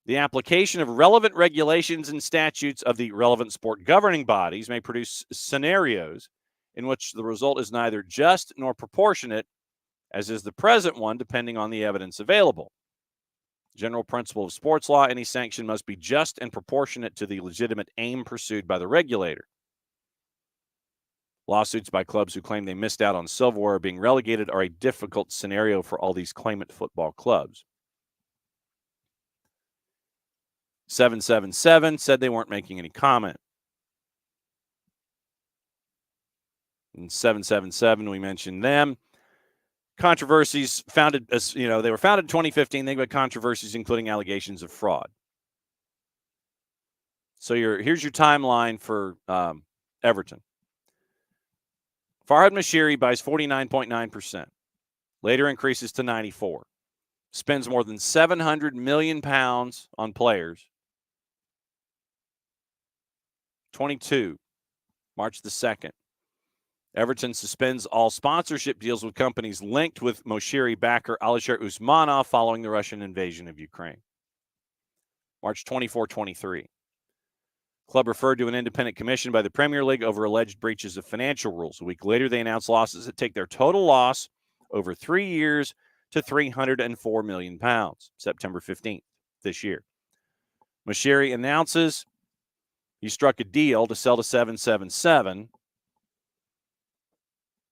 [SPEAKER 1] the application of relevant regulations and statutes of the relevant sport governing bodies may produce scenarios in which the result is neither just nor proportionate, as is the present one, depending on the evidence available. General principle of sports law, any sanction must be just and proportionate to the legitimate aim pursued by the regulator. Lawsuits by clubs who claim they missed out on silverware being relegated are a difficult scenario for all these claimant football clubs. 777 said they weren't making any comment. And 777, we mentioned them. Controversies founded, as you know, they were founded in 2015. They've got controversies, including allegations of fraud. So here's your timeline for Everton. Farhad Moshiri buys 49.9%. Later increases to 94%. Spends more than £700 million on players. 22, March the 2nd. Everton suspends all sponsorship deals with companies linked with Moshiri backer Alisher Usmanov following the Russian invasion of Ukraine. March 24-23. Club referred to an independent commission by the Premier League over alleged breaches of financial rules. A week later, they announced losses that take their total loss over 3 years to £304 million. September 15th this year. Moshiri announces he struck a deal to sell to 777.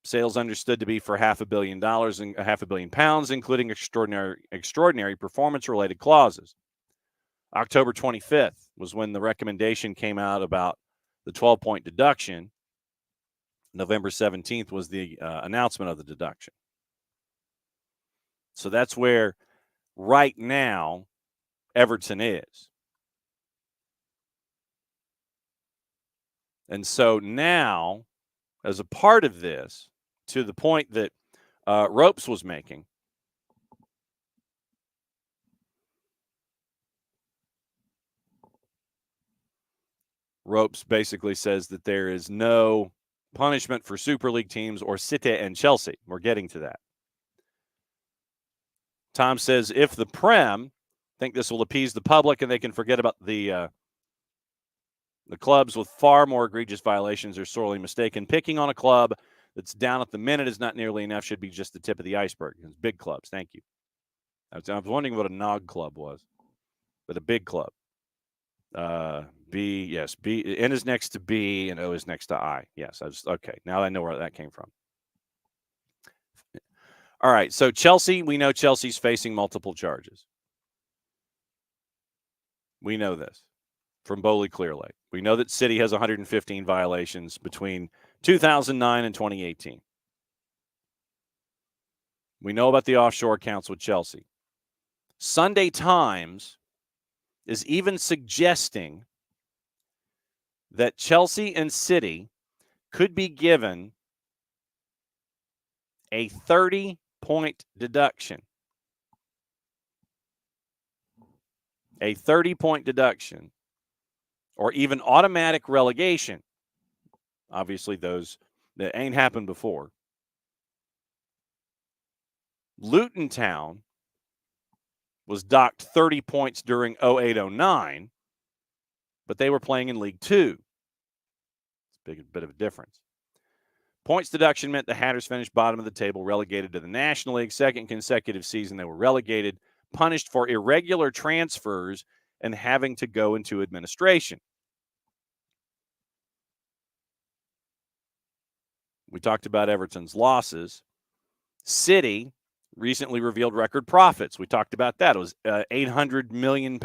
[SPEAKER 1] Sales understood to be for $500 million and £500 million, including extraordinary performance-related clauses. October 25th was when the recommendation came out about the 12-point deduction. November 17th was the announcement of the deduction. So that's where right now Everton is. And so now, as a part of this, to the point that Ropes was making, Ropes basically says that there is no punishment for Super League teams or City and Chelsea. We're getting to that. Tom says if the Prem think this will appease the public and they can forget about the clubs with far more egregious violations are sorely mistaken. Picking on a club that's down at the minute is not nearly enough, should be just the tip of the iceberg. It's big clubs. Thank you. I was wondering what a Nog club was, but a big club. B, yes. B, N is next to B and O is next to I. Yes, okay. Now I know where that came from. All right, so Chelsea, we know Chelsea's facing multiple charges. We know this from Bowley Clear Lake. We know that City has 115 violations between 2009 and 2018. We know about the offshore accounts with Chelsea. Sunday Times is even suggesting that Chelsea and City could be given a 30-point deduction. A 30-point deduction, or even automatic relegation. Obviously, those that ain't happened before. Luton Town was docked 30 points during 08-09, but they were playing in League Two. It's a bit of a difference. Points deduction meant the Hatters finished bottom of the table, relegated to the National League. Second consecutive season, they were relegated, punished for irregular transfers, and having to go into administration. We talked about Everton's losses. City recently revealed record profits. We talked about that. It was £800 million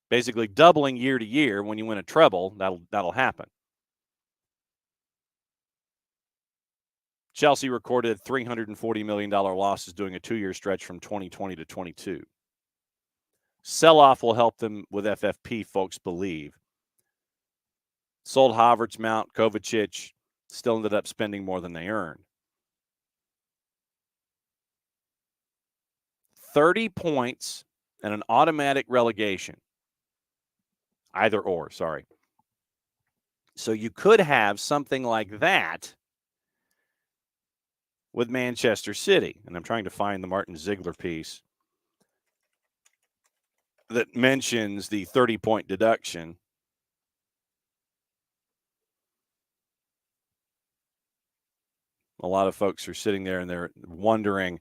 [SPEAKER 1] basically doubling year to year. When you win a treble, that'll happen. Chelsea recorded $340 million losses during a 2-year stretch from 2020 to 22. Sell-off will help them with FFP, folks believe. Sold Havertz, Mount, Kovacic, still ended up spending more than they earned. 30 points and an automatic relegation. Either or, sorry. So you could have something like that with Manchester City. And I'm trying to find the Martin Ziegler piece that mentions the 30-point deduction. A lot of folks are sitting there and they're wondering,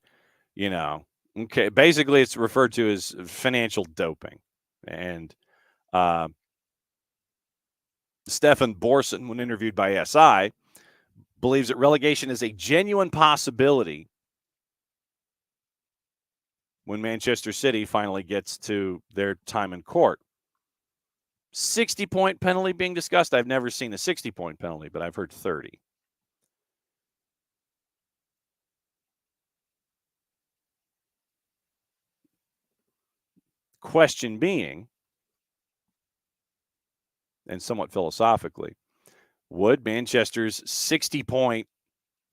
[SPEAKER 1] okay, basically it's referred to as financial doping. And Stefan Borson, when interviewed by SI, believes that relegation is a genuine possibility when Manchester City finally gets to their time in court. 60-point penalty being discussed. I've never seen a 60-point penalty, but I've heard 30. Question being, and somewhat philosophically, would Manchester's 60-point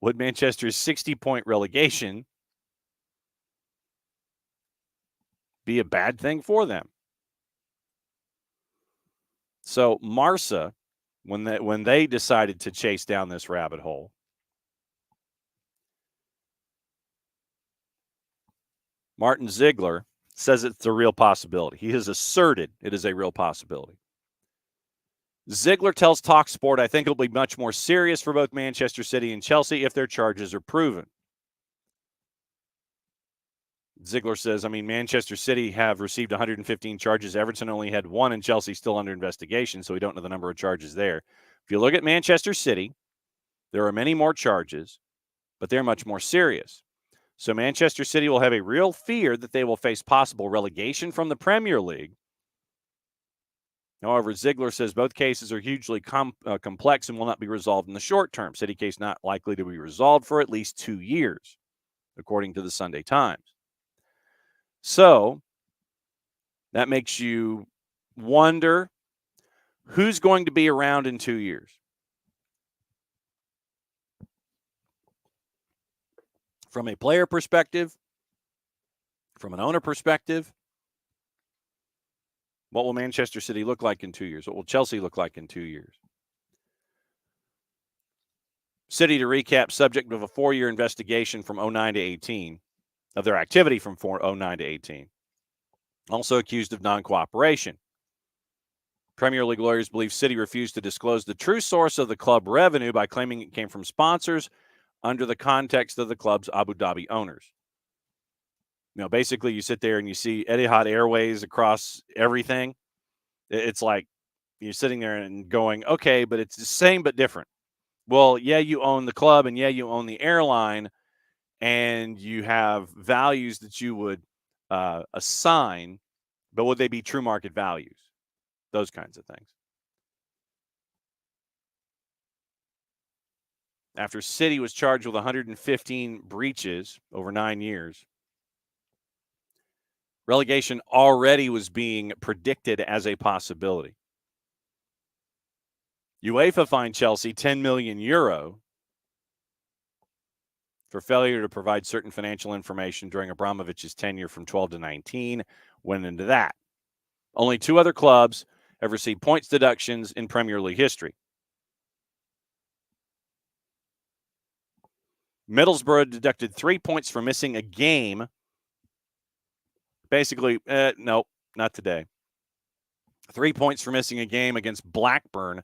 [SPEAKER 1] relegation be a bad thing for them? So Marca, when they decided to chase down this rabbit hole, Martin Ziegler says it's a real possibility. He has asserted it is a real possibility. Ziegler tells TalkSport, I think it'll be much more serious for both Manchester City and Chelsea if their charges are proven. Ziegler says, Manchester City have received 115 charges. Everton only had 1, and Chelsea's still under investigation, so we don't know the number of charges there. If you look at Manchester City, there are many more charges, but they're much more serious. So Manchester City will have a real fear that they will face possible relegation from the Premier League. However, Ziegler says both cases are hugely complex and will not be resolved in the short term. City case not likely to be resolved for at least 2 years, according to the Sunday Times. So that makes you wonder who's going to be around in 2 years. From a player perspective, from an owner perspective, what will Manchester City look like in 2 years? What will Chelsea look like in 2 years? City, to recap, subject of a 4-year investigation from 09 to 18, of their activity from 09 to 18. Also accused of non-cooperation. Premier League lawyers believe City refused to disclose the true source of the club revenue by claiming it came from sponsors under the context of the club's Abu Dhabi owners. Basically, you sit there and you see Etihad Airways across everything. It's like you're sitting there and going, okay, but it's the same but different. Well, yeah, you own the club, and yeah, you own the airline, and you have values that you would assign, but would they be true market values? Those kinds of things. After City was charged with 115 breaches over 9 years, relegation already was being predicted as a possibility. UEFA fined Chelsea €10 million for failure to provide certain financial information during Abramovich's tenure from 12 to 19. Went into that. Only 2 other clubs have received points deductions in Premier League history. Middlesbrough deducted 3 points for missing a game. Basically, no, not today. 3 points for missing a game against Blackburn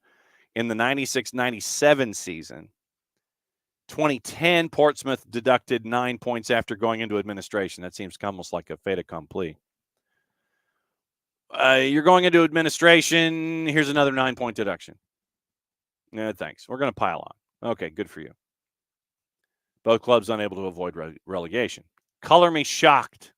[SPEAKER 1] in the 96-97 season. 2010, Portsmouth deducted 9 points after going into administration. That seems almost like a fait accompli. You're going into administration. Here's another 9-point deduction. Thanks. We're going to pile on. Okay, good for you. Both clubs unable to avoid relegation. Color me shocked.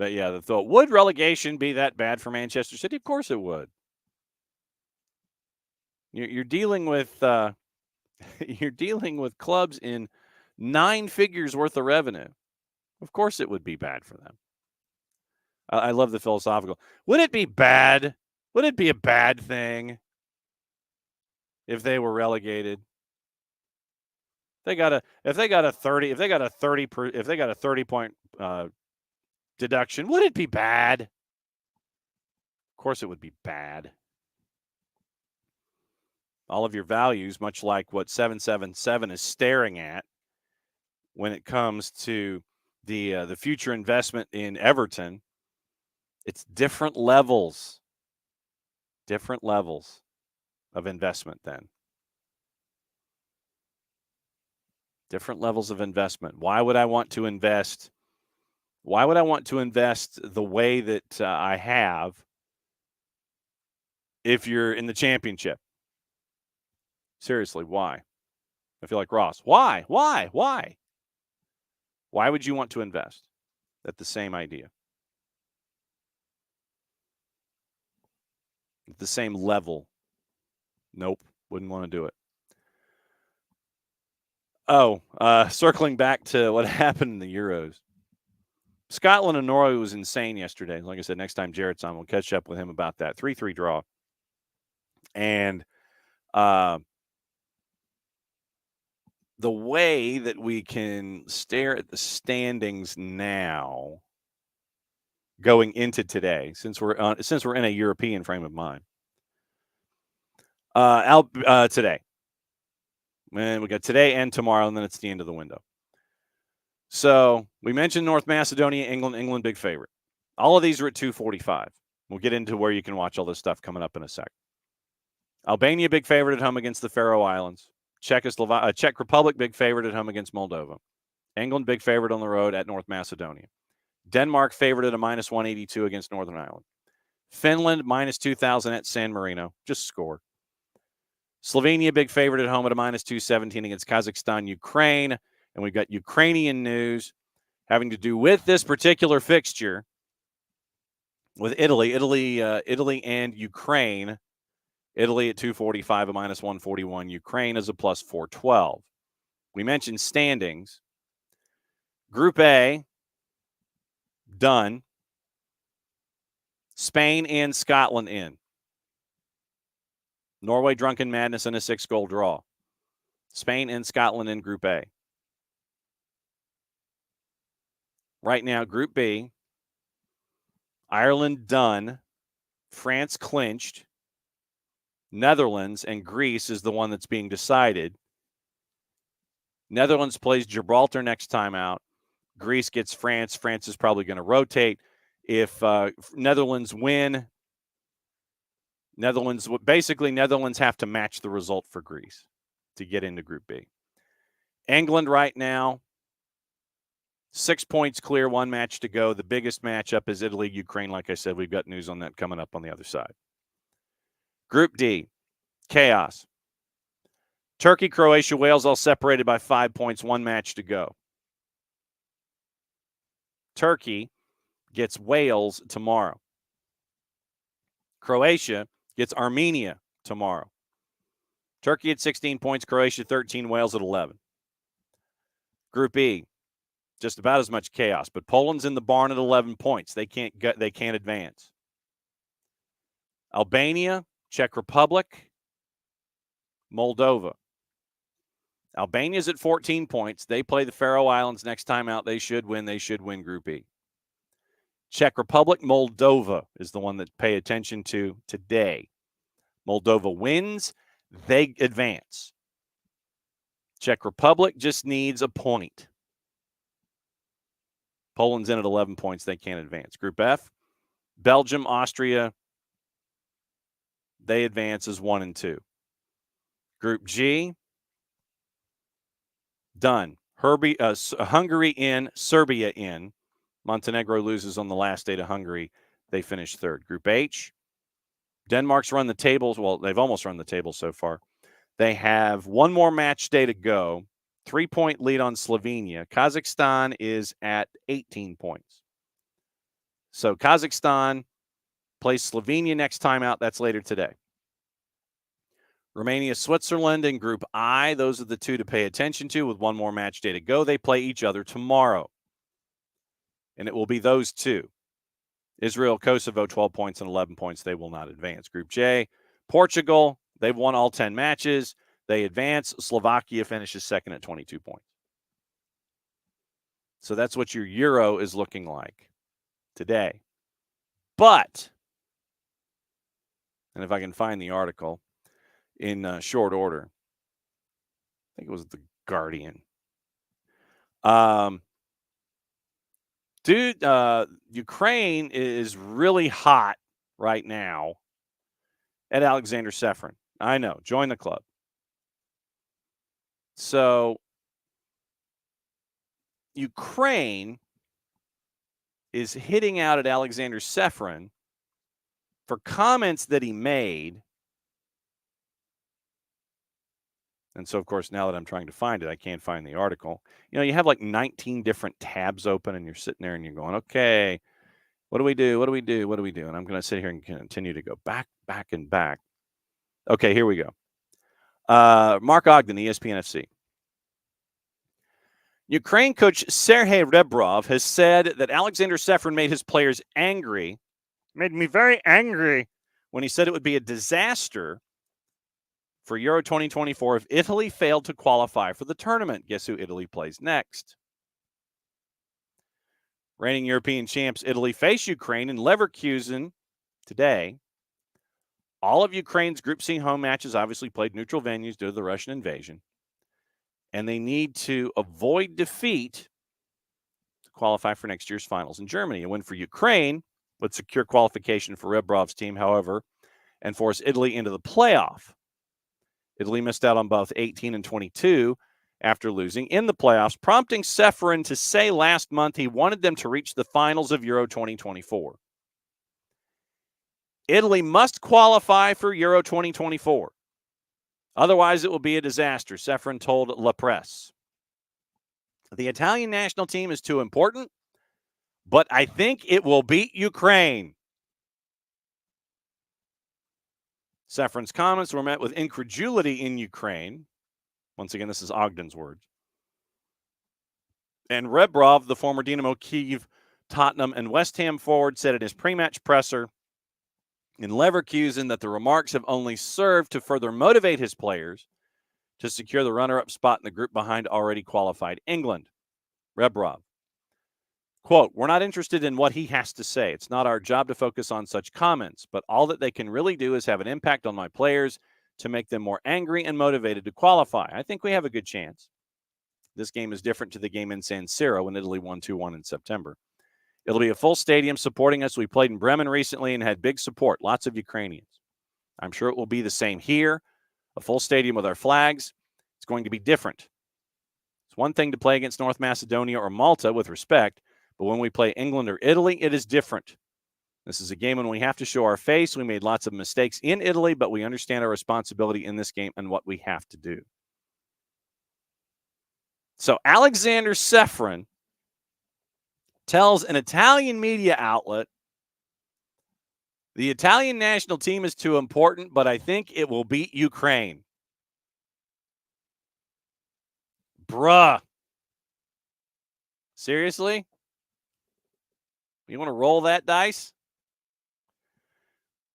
[SPEAKER 1] But yeah, the thought, would relegation be that bad for Manchester City? Of course it would. You're dealing with you're dealing with clubs in 9 figures worth of revenue. Of course it would be bad for them. I love the philosophical. Would it be bad? Would it be a bad thing if they were relegated? If they got a 30 point deduction, would it be bad? Of course it would be bad. All of your values, much like what 777 is staring at when it comes to the future investment in Everton, it's different levels of investment then. Different levels of investment. Why would I want to invest? Why would I want to invest the way that I have if you're in the championship? Seriously, why? I feel like Ross. Why? Why would you want to invest? At the same idea. At the same level. Nope. Wouldn't want to do it. Oh, circling back to what happened in the Euros. Scotland and Norway was insane yesterday. Like I said, next time Jarrett's on, we'll catch up with him about that. 3-3 draw. And the way that we can stare at the standings now going into today, since we're in a European frame of mind. Today. And we got today and tomorrow, and then it's the end of the window. So we mentioned North Macedonia, England, big favorite. All of these are at 245. We'll get into where you can watch all this stuff coming up in a sec. Albania, big favorite at home against the Faroe Islands. Czech Republic, big favorite at home against Moldova. England, big favorite on the road at North Macedonia. Denmark, favorite at a -182 against Northern Ireland. Finland, -2,000 at San Marino. Just score. Slovenia, big favorite at home at a -217 against Kazakhstan, Ukraine. And we've got Ukrainian news having to do with this particular fixture with Italy and Ukraine. Italy at 245, a -141. Ukraine is a +412. We mentioned standings. Group A, done. Spain and Scotland in. Norway, drunken madness, and a 6-goal draw. Spain and Scotland in Group A. Right now, Group B, Ireland done. France clinched. Netherlands and Greece is the one that's being decided. Netherlands plays Gibraltar next time out. Greece gets France. France is probably going to rotate. If Netherlands win, Netherlands have to match the result for Greece to get into Group B. England right now, 6 points clear, 1 match to go. The biggest matchup is Italy-Ukraine. Like I said, we've got news on that coming up on the other side. Group D, chaos. Turkey, Croatia, Wales all separated by 5 points, 1 match to go. Turkey gets Wales tomorrow. Croatia gets Armenia tomorrow. Turkey at 16 points, Croatia 13, Wales at 11. Group E, just about as much chaos, but Poland's in the barn at 11 points. They can't advance. Albania, Czech Republic, Moldova. Albania's at 14 points. They play the Faroe Islands next time out. They should win. They should win Group E. Czech Republic, Moldova is the one that pay attention to today. Moldova wins, they advance. Czech Republic just needs a point. Poland's in at 11 points. They can't advance. Group F, Belgium, Austria, they advance as 1 and 2. Group G, done. Hungary in, Serbia in. Montenegro loses on the last day to Hungary. They finish 3rd. Group H, Denmark's run the tables. Well, they've almost run the table so far. They have 1 more match day to go. 3-point lead on Slovenia. Kazakhstan is at 18 points. So Kazakhstan plays Slovenia next time out. That's later today. Romania, Switzerland in Group I. Those are the two to pay attention to with one more match day to go. They play each other tomorrow. And it will be those two. Israel, Kosovo, 12 points and 11 points. They will not advance. Group J, Portugal, they've won all 10 matches. They advance. Slovakia finishes second at 22 points. So that's what your Euro is looking like today. But, and if I can find the article in short order, I think it was The Guardian. Ukraine is really hot right now at Alexander Sefrin. I know. Join the club. So Ukraine is hitting out at Alexander Sefrin for comments that he made. And so, of course, now that I'm trying to find it, I can't find the article. You know, you have like 19 different tabs open and you're sitting there and you're going, okay, what do we do? What do we do? What do we do? And I'm going to sit here and continue to go back, and back. Okay, here we go. Mark Ogden, ESPN FC. Ukraine coach Sergei Rebrov has said that Alexander Sefrin made his players angry, made me very angry, when he said it would be a disaster for Euro 2024 if Italy failed to qualify for the tournament. Guess who Italy plays next? Reigning European champs Italy face Ukraine in Leverkusen today. All of Ukraine's Group C home matches obviously played neutral venues due to the Russian invasion. And they need to avoid defeat to qualify for next year's finals in Germany. A win for Ukraine would secure qualification for Rebrov's team, however, and force Italy into the playoff. Italy missed out on both 18 and 22 after losing in the playoffs, prompting Sefrin to say last month he wanted them to reach the finals of Euro 2024. Italy must qualify for Euro 2024. Otherwise, it will be a disaster, Sefrin told La Presse. The Italian national team is too important, but I think it will beat Ukraine. Sefrin's comments were met with incredulity in Ukraine. Once again, this is Ogden's words. And Rebrov, the former Dynamo Kyiv, Tottenham, and West Ham forward, said in his pre-match presser in Leverkusen that the remarks have only served to further motivate his players to secure the runner-up spot in the group behind already qualified England. Rebrov, quote, "We're not interested in what he has to say. It's not our job to focus on such comments, but all that they can really do is have an impact on my players to make them more angry and motivated to qualify. I think we have a good chance. This game is different to the game in San Siro when Italy won 2-1 in September. It'll be a full stadium supporting us. We played in Bremen recently and had big support, lots of Ukrainians. I'm sure it will be the same here, a full stadium with our flags. It's going to be different. It's one thing to play against North Macedonia or Malta with respect, but when we play England or Italy, it is different. This is a game when we have to show our face. We made lots of mistakes in Italy, but we understand our responsibility in this game and what we have to do." So Alexander Sefrin tells an Italian media outlet, the Italian national team is too important, but I think it will beat Ukraine. Bruh. Seriously? You want to roll that dice?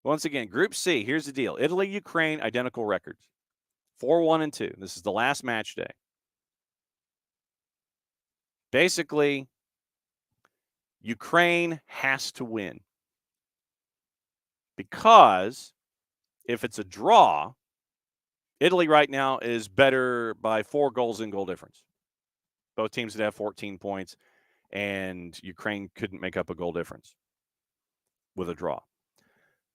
[SPEAKER 1] Once again, Group C, here's the deal. Italy, Ukraine, identical records. 4-1 and 2. This is the last match day. Basically, Ukraine has to win. Because if it's a draw, Italy right now is better by 4 goals in goal difference. Both teams would have 14 points, and Ukraine couldn't make up a goal difference with a draw.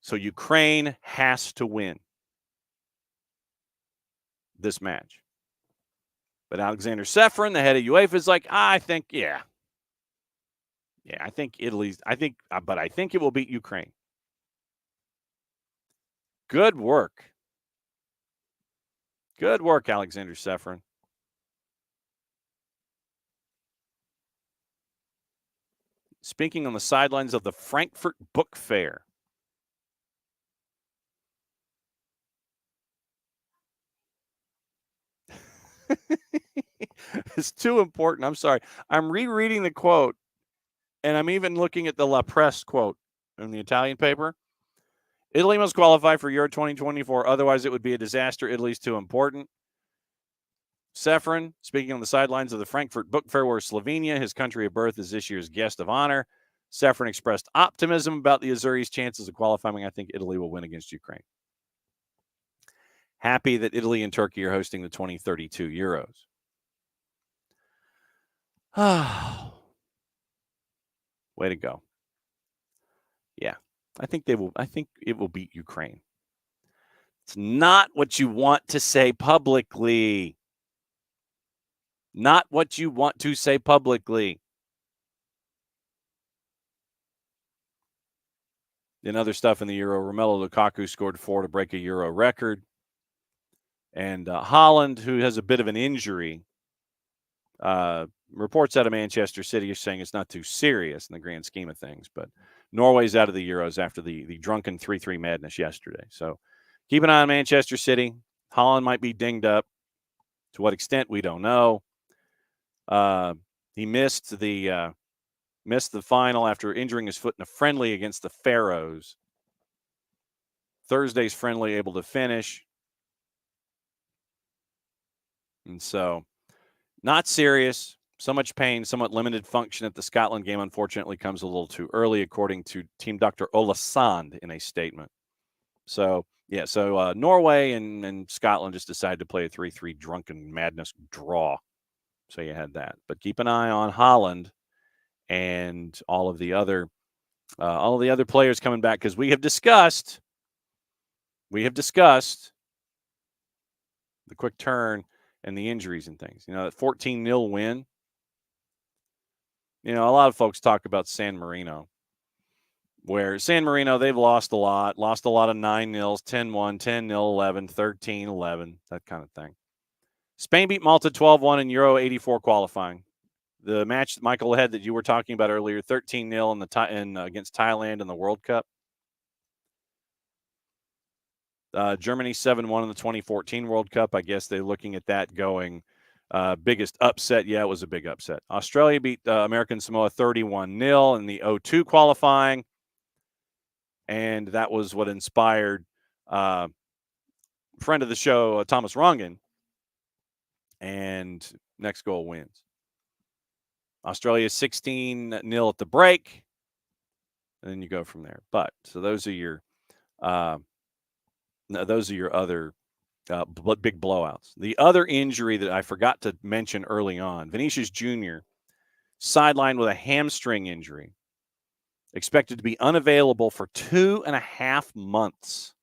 [SPEAKER 1] So Ukraine has to win this match. But Alexander Sefrin, the head of UEFA, is like, I think I think but I think it will beat Ukraine. Good work. Good work, Alexander speaking on the sidelines of the Frankfurt Book Fair. It's too important. I'm sorry. I'm rereading the quote, and I'm even looking at the La Presse quote in the Italian paper. Italy must qualify for Euro 2024. Otherwise, it would be a disaster. Italy's too important. Ceferin, speaking on the sidelines of the Frankfurt Book Fair, where Slovenia, his country of birth, is this year's guest of honor. Ceferin expressed optimism about the Azzurri's chances of qualifying. I think Italy will win against Ukraine. Happy that Italy and Turkey are hosting the 2032 Euros. Way to go. Yeah, I think they will. I think it will beat Ukraine. It's not what you want to say publicly. Not what you want to say publicly. In other stuff in the Euro, Romelu Lukaku scored 4 to break a Euro record. And Haaland, who has a bit of an injury, reports out of Manchester City are saying it's not too serious in the grand scheme of things. But Norway's out of the Euros after the drunken 3-3 madness yesterday. So keep an eye on Manchester City. Haaland might be dinged up. To what extent, we don't know. He missed the final after injuring his foot in a friendly against the Faroes. Thursday's friendly able to finish. And so, not serious. So much pain, somewhat limited function at the Scotland game, unfortunately, comes a little too early, according to team Dr. Ola Sand in a statement. So, yeah, Norway and Scotland just decided to play a 3-3 drunken madness draw. So you had that. But keep an eye on Haaland and all of the other players coming back, because we have discussed the quick turn and the injuries and things. That 14-0 win. A lot of folks talk about San Marino, where San Marino, they've lost a lot of 9-0s, 10-1, 10-0, 11, 13-11, that kind of thing. Spain beat Malta 12-1 in Euro 84 qualifying. The match, Michael, ahead that you were talking about earlier, 13-0 against Thailand in the World Cup. Germany 7-1 in the 2014 World Cup. I guess they're looking at that going biggest upset. Yeah, it was a big upset. Australia beat American Samoa 31-0 in the 2002 qualifying. And that was what inspired friend of the show, Thomas Rongen. And next goal wins. Australia 16-0 at the break. And then you go from there. But so those are your other big blowouts. The other injury that I forgot to mention early on, Vinicius Jr. sidelined with a hamstring injury, expected to be unavailable for 2.5 months.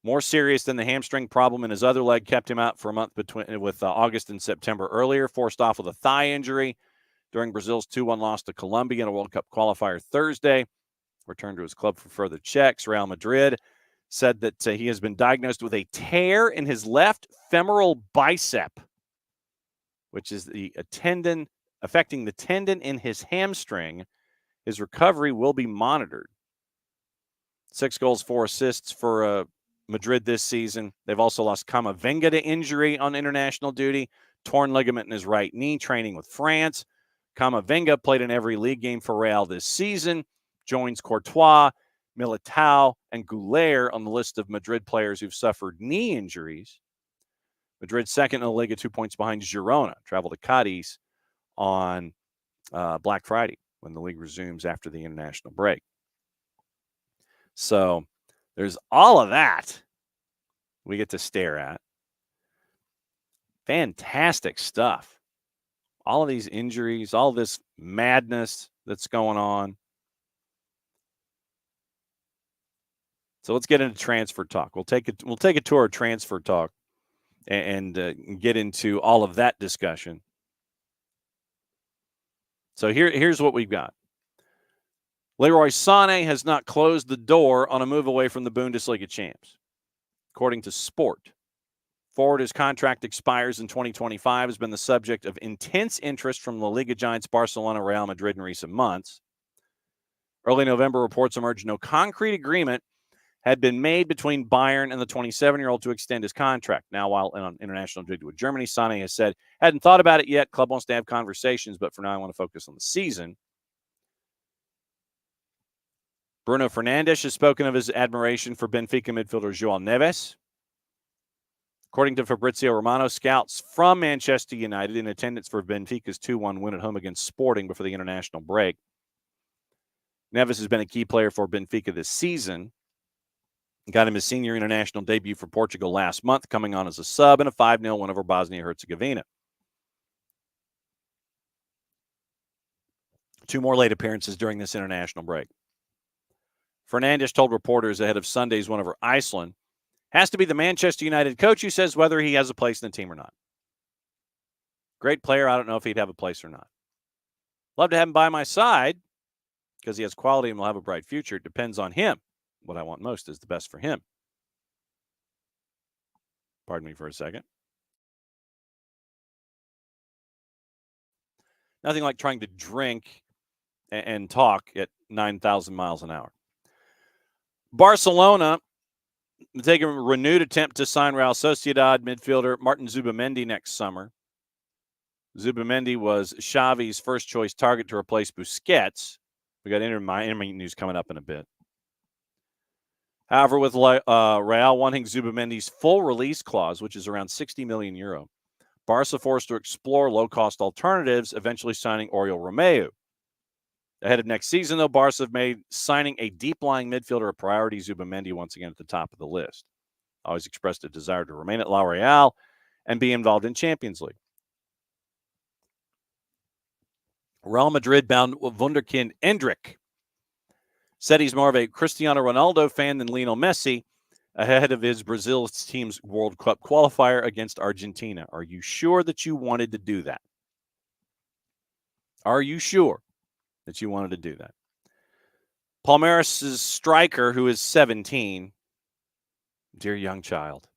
[SPEAKER 1] More serious than the hamstring problem in his other leg kept him out for a month with August and September earlier, forced off with a thigh injury during Brazil's 2-1 loss to Colombia in a World Cup qualifier Thursday. Returned to his club for further checks. Real Madrid said that he has been diagnosed with a tear in his left femoral bicep, which is a tendon affecting the tendon in his hamstring. His recovery will be monitored. 6 goals, 4 assists for Madrid this season. They've also lost Camavinga to injury on international duty. Torn ligament in his right knee, training with France. Camavinga played in every league game for Real this season. Joins Courtois, Militao, and Goulet on the list of Madrid players who've suffered knee injuries. Madrid second in the Liga, 2 points behind Girona. Travel to Cadiz on Black Friday when the league resumes after the international break. So there's all of that we get to stare at. Fantastic stuff. All of these injuries, all this madness that's going on. So let's get into transfer talk. We'll take a tour of transfer talk and get into all of that discussion. So here's what we've got. Leroy Sané has not closed the door on a move away from the Bundesliga champs, according to Sport. Forward, his contract expires in 2025, has been the subject of intense interest from La Liga giants Barcelona, Real Madrid in recent months. Early November, reports emerged no concrete agreement had been made between Bayern and the 27-year-old to extend his contract. Now, while on international duty with Germany, Sané has said, hadn't thought about it yet. Club wants to have conversations, but for now I want to focus on the season. Bruno Fernandes has spoken of his admiration for Benfica midfielder João Neves. According to Fabrizio Romano, scouts from Manchester United in attendance for Benfica's 2-1 win at home against Sporting before the international break. Neves has been a key player for Benfica this season. Got him his senior international debut for Portugal last month, coming on as a sub in a 5-0 win over Bosnia-Herzegovina. 2 more late appearances during this international break. Fernandes told reporters ahead of Sunday's win over Iceland, has to be the Manchester United coach who says whether he has a place in the team or not. Great player. I don't know if he'd have a place or not. Love to have him by my side because he has quality and will have a bright future. It depends on him. What I want most is the best for him. Pardon me for a second. Nothing like trying to drink and talk at 9,000 miles an hour. Barcelona taking a renewed attempt to sign Real Sociedad midfielder Martin Zubamendi next summer. Zubamendi was Xavi's first-choice target to replace Busquets. We got Inter Miami news coming up in a bit. However, with Real wanting Zubamendi's full release clause, which is around 60 million euro, Barca forced to explore low-cost alternatives, eventually signing Oriol Romeu. Ahead of next season, though, Barca have made signing a deep-lying midfielder a priority. Zubamendi once again at the top of the list. Always expressed a desire to remain at La Real and be involved in Champions League. Real Madrid-bound wunderkind Endrick said he's more of a Cristiano Ronaldo fan than Lionel Messi ahead of his Brazil team's World Cup qualifier against Argentina. Are you sure that you wanted to do that? Are you sure that you wanted to do that? Palmeiras' striker, who is 17, dear young child,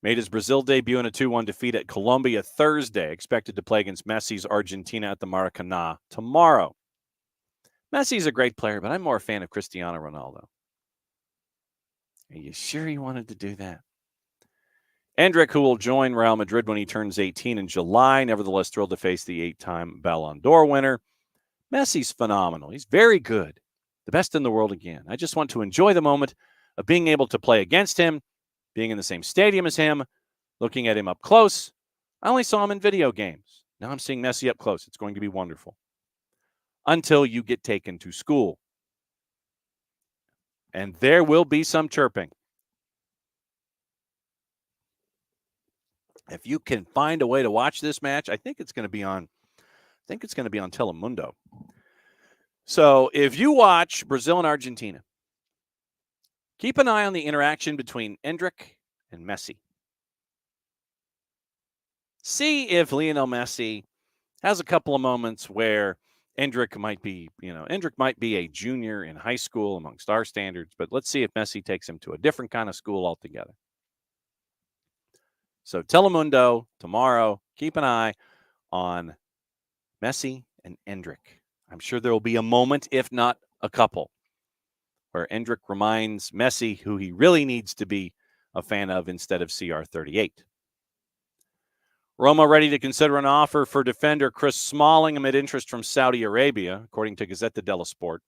[SPEAKER 1] made his Brazil debut in a 2-1 defeat at Colombia Thursday, expected to play against Messi's Argentina at the Maracanã tomorrow. Messi's a great player, but I'm more a fan of Cristiano Ronaldo. Are you sure he wanted to do that? Endrick, who will join Real Madrid when he turns 18 in July, nevertheless thrilled to face the 8-time Ballon d'Or winner. Messi's phenomenal. He's very good. The best in the world again. I just want to enjoy the moment of being able to play against him, being in the same stadium as him, looking at him up close. I only saw him in video games. Now I'm seeing Messi up close. It's going to be wonderful. Until you get taken to school. And there will be some chirping. If you can find a way to watch this match, I think it's going to be on Telemundo. So if you watch Brazil and Argentina, keep an eye on the interaction between Endrick and Messi. See if Lionel Messi has a couple of moments where Endrick might be a junior in high school amongst our standards, but let's see if Messi takes him to a different kind of school altogether. So Telemundo tomorrow, keep an eye on Messi and Endrick. I'm sure there will be a moment, if not a couple, where Endrick reminds Messi who he really needs to be a fan of instead of CR38. Roma ready to consider an offer for defender Chris Smalling amid interest from Saudi Arabia, according to Gazzetta dello Sport.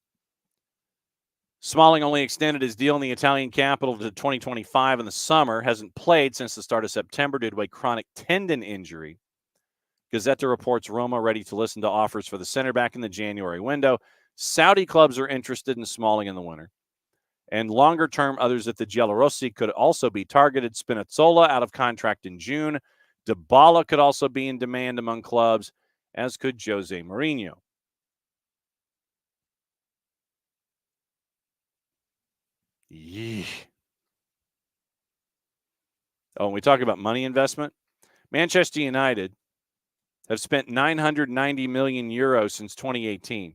[SPEAKER 1] Smalling only extended his deal in the Italian capital to 2025 in the summer, hasn't played since the start of September due to a chronic tendon injury. Gazzetta reports Roma ready to listen to offers for the center back in the January window. Saudi clubs are interested in Smalling in the winter. And longer term, others at the Giallorossi could also be targeted. Spinazzola out of contract in June. Dybala could also be in demand among clubs, as could Jose Mourinho. Yee. Oh, when we talk about money investment, Manchester United have spent 990 million euros since 2018,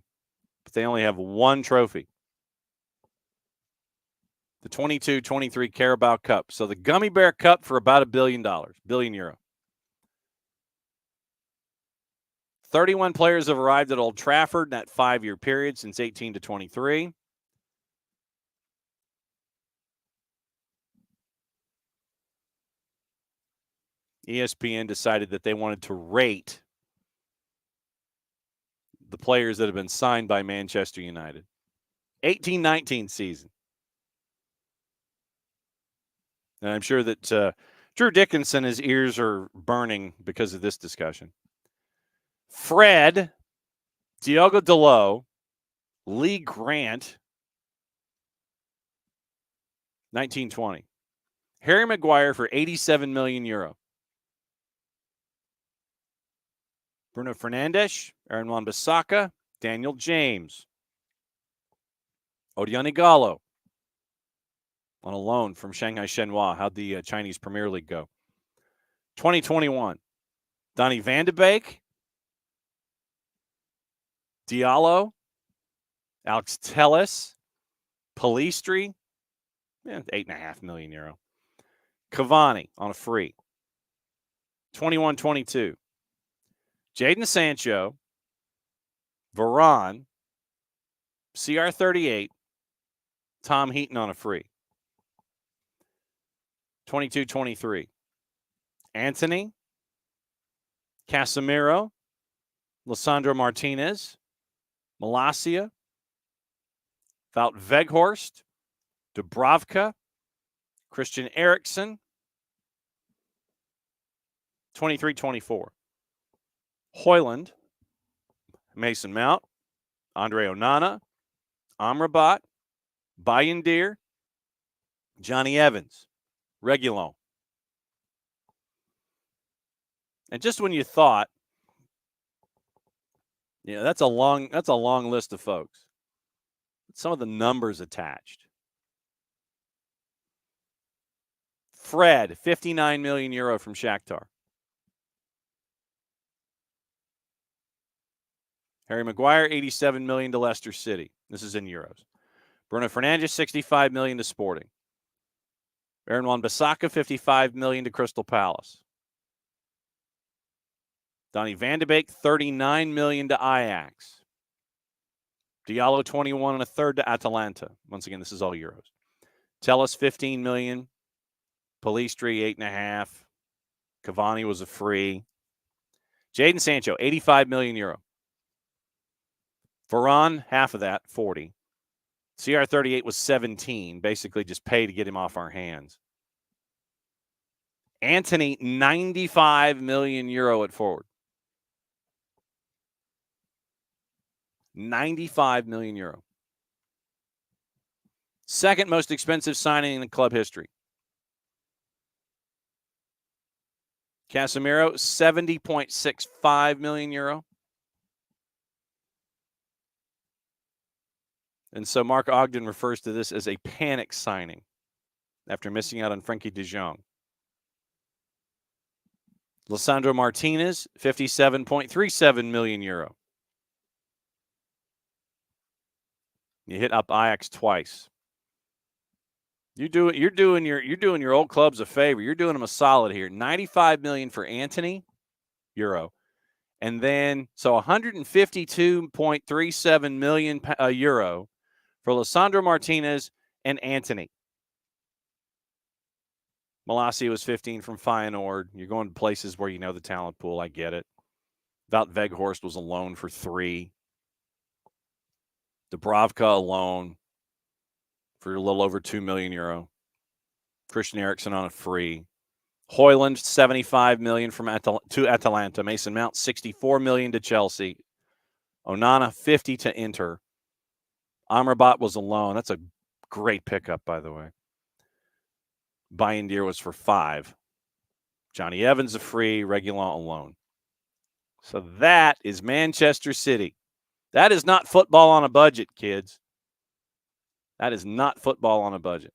[SPEAKER 1] but they only have one trophy. The 22-23 Carabao Cup. So the Gummy Bear Cup for about $1 billion, billion euro. 31 players have arrived at Old Trafford in that 5-year period since 18 to 23. ESPN decided that they wanted to rate the players that have been signed by Manchester United. 18-19 season. And I'm sure that Drew Dickinson, his ears are burning because of this discussion. Fred, Diogo Dalot, Lee Grant, 1920. Harry Maguire for 87 million euro. Bruno Fernandes, Aaron Wan-Bissaka, Daniel James. Odion Ighalo on a loan from Shanghai Shenhua. How'd the Chinese Premier League go? 2021. Donny van de Beek, Diallo, Alex Telles, Pellistri, 8.5 million euro. Cavani on a free. 21-22. Jadon Sancho, Varane, CR38, Tom Heaton on a free. 22-23. Anthony, Casemiro, Lisandro Martinez, Malacia, Wout Weghorst, Dubravka, Christian Eriksen. 23-24. Højlund, Mason Mount, Andre Onana, Amrabat, Bayindir, Johnny Evans, Reguilon. And just when you thought, that's a long list of folks. Some of the numbers attached. Fred, 59 million euro from Shakhtar. Harry Maguire, 87 million to Leicester City. This is in euros. Bruno Fernandes, 65 million to Sporting. Aaron Wan-Bissaka, 55 million to Crystal Palace. Donny van de Beek, 39 million to Ajax. Diallo, 21 and a third to Atalanta. Once again, this is all euros. Telles, 15 million. Pellistri, 8.5. Cavani was a free. Jadon Sancho, 85 million euro. Varane, half of that, 40. CR38 was 17, basically just pay to get him off our hands. Anthony, 95 million euro at forward. 95 million euro. Second most expensive signing in the club history. Casemiro, 70.65 million euro. And so Mark Ogden refers to this as a panic signing after missing out on Frenkie de Jong. Lisandro Martinez, 57.37 million euro. You hit up Ajax twice. You're doing your old clubs a favor. You're doing them a solid here. 95 million for Anthony, euro. And then, so 152.37 million euro for Lisandro Martinez and Anthony. Malacia was 15 from Feyenoord. You're going to places where you know the talent pool. I get it. Wout Weghorst was a loan for 3. Dubravka alone for a little over 2 million euro. Christian Eriksen on a free. Højlund, 75 million to Atalanta. Mason Mount, 64 million to Chelsea. Onana, 50 to Inter. Amrabat was a loan. That's a great pickup, by the way. Bayindir was for 5. Johnny Evans a free. Reguilon a loan. So that is Manchester City. That is not football on a budget, kids. That is not football on a budget.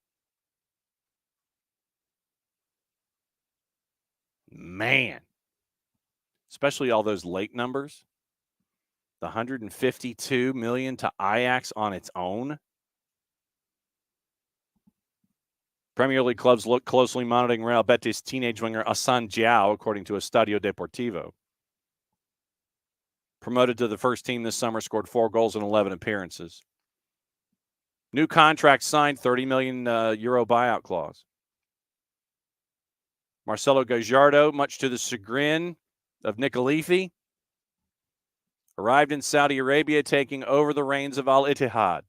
[SPEAKER 1] Man. Especially all those late numbers. The 152 million to Ajax on its own. Premier League clubs look closely monitoring Real Betis teenage winger Hassan Diao, according to Estadio Deportivo. Promoted to the first team this summer, scored 4 goals in 11 appearances. New contract signed, 30 million euro buyout clause. Marcelo Gallardo, much to the chagrin of Nick Khalifi, arrived in Saudi Arabia, taking over the reins of Al Ittihad.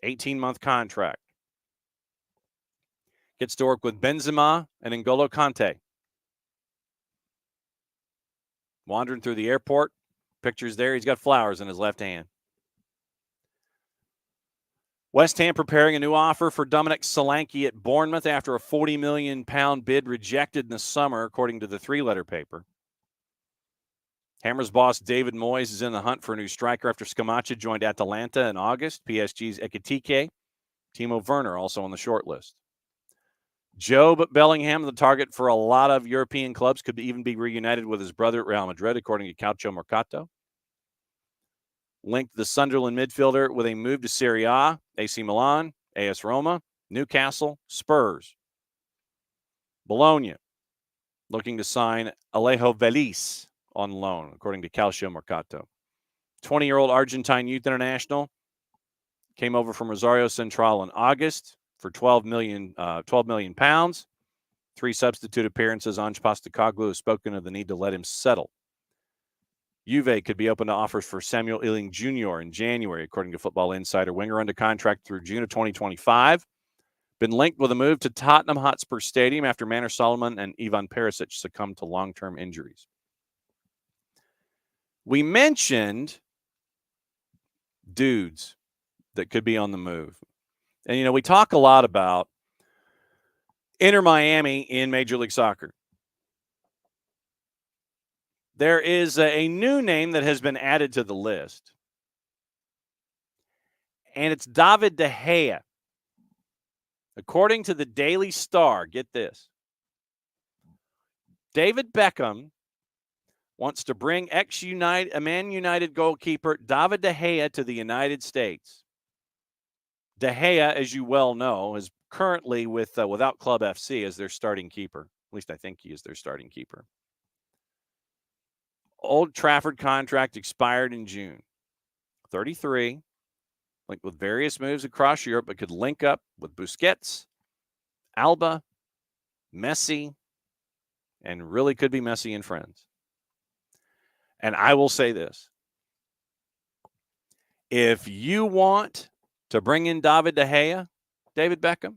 [SPEAKER 1] 18-month contract. Gets to work with Benzema and N'Golo Kante. Wandering through the airport. Pictures there. He's got flowers in his left hand. West Ham preparing a new offer for Dominic Solanke at Bournemouth after a £40 million bid rejected in the summer, according to the three-letter paper. Hammers boss David Moyes is in the hunt for a new striker after Scamacca joined Atalanta in August. PSG's Ekitike. Timo Werner also on the short list. Job Bellingham, the target for a lot of European clubs, could even be reunited with his brother at Real Madrid, according to Calcio Mercato. Linked the Sunderland midfielder with a move to Serie A, AC Milan, AS Roma, Newcastle, Spurs. Bologna looking to sign Alejo Velis on loan, according to Calcio Mercato. 20-year-old Argentine youth international came over from Rosario Central in August for 12 million pounds. 3 substitute appearances. Ange Postecoglou has spoken of the need to let him settle. Juve could be open to offers for Samuel Ealing Jr. in January, according to Football Insider. Winger under contract through June of 2025. Been linked with a move to Tottenham Hotspur Stadium after Manor Solomon and Ivan Perisic succumbed to long-term injuries. We mentioned dudes that could be on the move. And, we talk a lot about Inter Miami in Major League Soccer. There is a new name that has been added to the list, and it's David De Gea. According to the Daily Star, get this, David Beckham wants to bring Man United goalkeeper David De Gea to the United States. De Gea, as you well know, is currently without Club FC as their starting keeper. At least I think he is their starting keeper. Old Trafford contract expired in June. 33, linked with various moves across Europe, but could link up with Busquets, Alba, Messi, and really could be Messi and friends. And I will say this. If you want to bring in David De Gea, David Beckham,